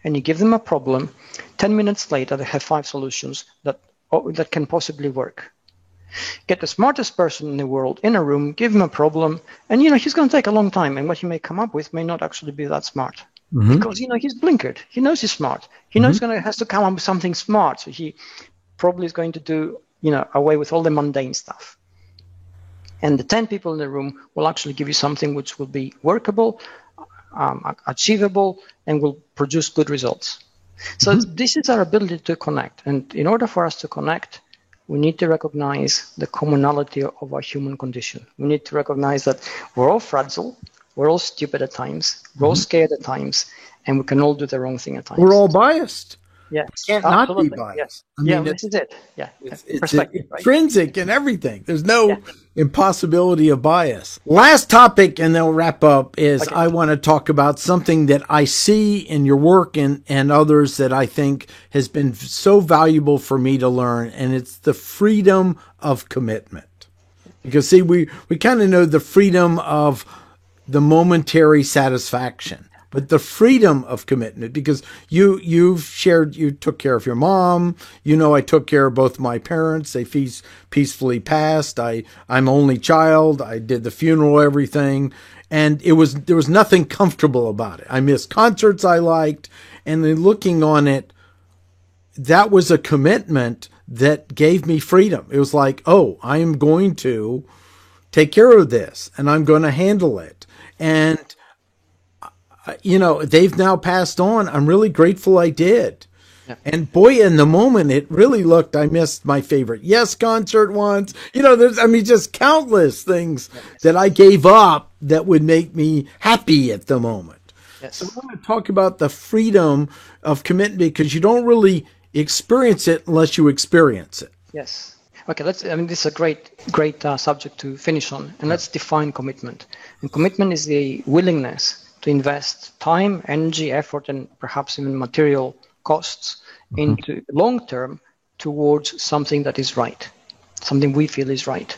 and you give them a problem, 10 minutes later, they have 5 solutions that can possibly work. Get the smartest person in the world in a room, give him a problem, and he's going to take a long time, and what he may come up with may not actually be that smart. Because he's blinkered. He knows he's smart. He knows he has to come up with something smart. So he probably is going to do away with all the mundane stuff. And the 10 people in the room will actually give you something which will be workable, achievable, and will produce good results. So this is our ability to connect. And in order for us to connect, we need to recognize the commonality of our human condition. We need to recognize that we're all fragile, we're all stupid at times, we're all scared at times, and we can all do the wrong thing at times. We're all biased. Yes, can't absolutely not be biased. Yes. I mean, this is it. Yeah, it's intrinsic in everything. There's no Yeah. impossibility of bias. Last topic, and then we'll wrap up, is Okay. I want to talk about something that I see in your work and others that I think has been so valuable for me to learn, and it's the freedom of commitment. Because, see, we kind of know the freedom of the momentary satisfaction, but the freedom of commitment, because you took care of your mom. I took care of both my parents. They peacefully passed. I'm only child. I did the funeral, everything. And there was nothing comfortable about it. I missed concerts I liked. And then looking on it, that was a commitment that gave me freedom. It was like, oh, I am going to take care of this and I'm going to handle it. And they've now passed on. I'm really grateful I did. Yeah. And boy, in the moment, it really looked, I missed my favorite Yes concert once. There's, just countless things that I gave up that would make me happy at the moment. Yes. So I want to talk about the freedom of commitment, because you don't really experience it unless you experience it. Yes. Okay, this is a great subject to finish on. And let's define commitment. And commitment is the willingness to invest time, energy, effort, and perhaps even material costs into long term towards something that is right, something we feel is right.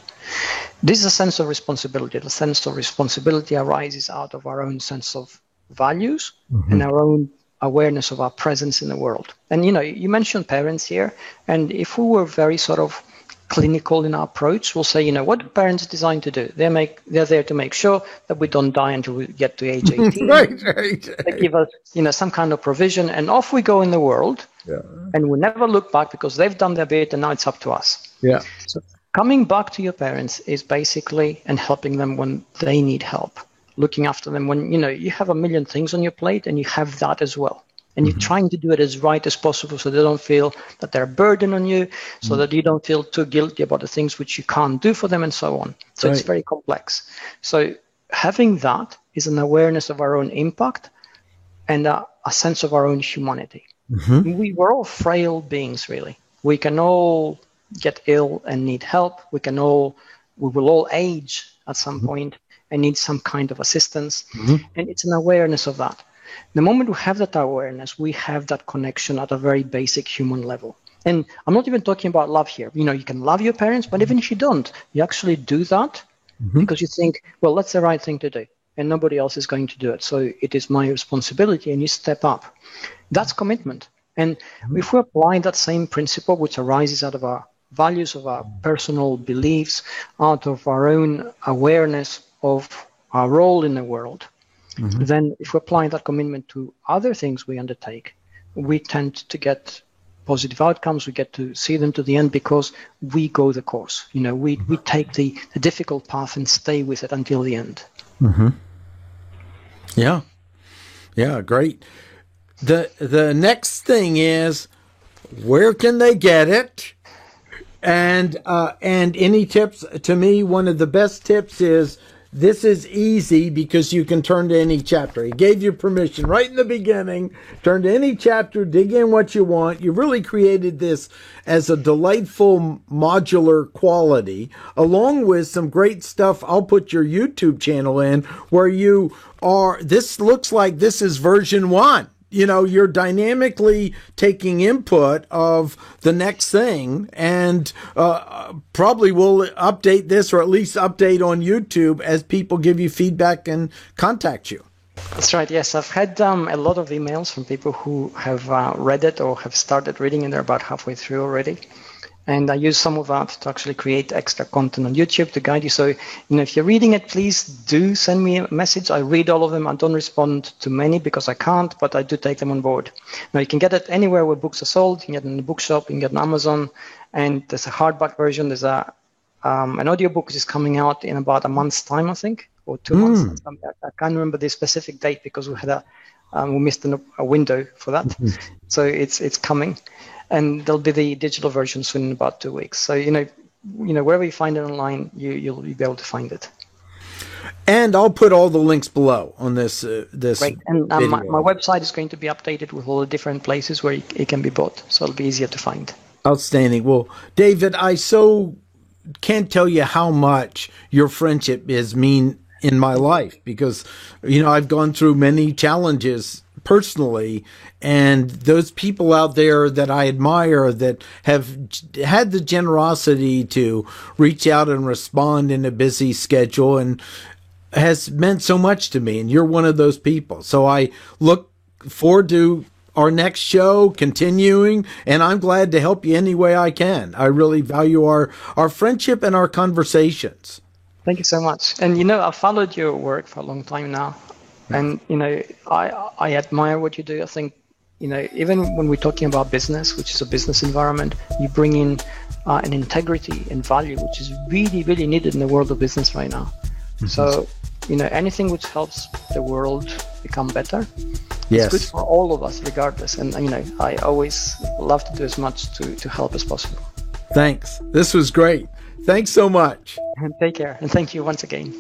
This is a sense of responsibility. The sense of responsibility arises out of our own sense of values and our own awareness of our presence in the world. And you mentioned parents here, and if we were very sort of clinical in our approach, we'll say, what do parents designed to do? They're there to make sure that we don't die until we get to age 18. Right. They give us, some kind of provision, and off we go in the world. Yeah. And we never look back because they've done their bit, and now it's up to us. Yeah. So coming back to your parents is basically and helping them when they need help, looking after them when you have a million things on your plate, and you have that as well. And you're trying to do it as right as possible so they don't feel that they're a burden on you, so that you don't feel too guilty about the things which you can't do for them and so on. So It's very complex. So having that is an awareness of our own impact and a sense of our own humanity. We were all frail beings, really. We can all get ill and need help. We will all age at some point and need some kind of assistance. And it's an awareness of that. The moment we have that awareness, we have that connection at a very basic human level. And I'm not even talking about love here. You can love your parents, but even if you don't, you actually do that because you think, well, that's the right thing to do, and nobody else is going to do it. So it is my responsibility, and you step up. That's commitment. And if we apply that same principle, which arises out of our values, of our personal beliefs, out of our own awareness of our role in the world, then if we apply that commitment to other things we undertake, we tend to get positive outcomes. We get to see them to the end because we go the course. We take the difficult path and stay with it until the end. Yeah. Yeah, great. The next thing is, where can they get it? And any tips? To me, one of the best tips is, this is easy because you can turn to any chapter. He gave you permission right in the beginning. Turn to any chapter, dig in what you want. You really created this as a delightful modular quality, along with some great stuff. I'll put your YouTube channel in where this looks like this is version 1. You're dynamically taking input of the next thing, and probably will update this, or at least update on YouTube as people give you feedback and contact you. That's right. Yes, I've had a lot of emails from people who have read it or have started reading, and they're about halfway through already. And I use some of that to actually create extra content on YouTube to guide you. So, if you're reading it, please do send me a message. I read all of them. I don't respond to many because I can't, but I do take them on board. Now, you can get it anywhere where books are sold. You can get it in the bookshop. You can get it on Amazon. And there's a hardback version. There's an audiobook which is coming out in about a month's time, I think, or 2 months. I can't remember the specific date because we had we missed a window for that. So it's coming. And there'll be the digital version soon in about 2 weeks. So, wherever you find it online, you'll be able to find it. And I'll put all the links below on this Great. And my website is going to be updated with all the different places where it can be bought. So it'll be easier to find. Outstanding. Well, David, I so can't tell you how much your friendship has mean in my life because, I've gone through many challenges personally, and those people out there that I admire that have had the generosity to reach out and respond in a busy schedule and has meant so much to me. And you're one of those people. So I look forward to our next show continuing, and I'm glad to help you any way I can. I really value our friendship and our conversations. Thank you so much. And, I've followed your work for a long time now. And, I admire what you do. I think, even when we're talking about business, which is a business environment, you bring in an integrity and value, which is really, really needed in the world of business right now. So, anything which helps the world become better, it's good for all of us, regardless. And, I always love to do as much to help as possible. Thanks. This was great. Thanks so much. And take care. And thank you once again.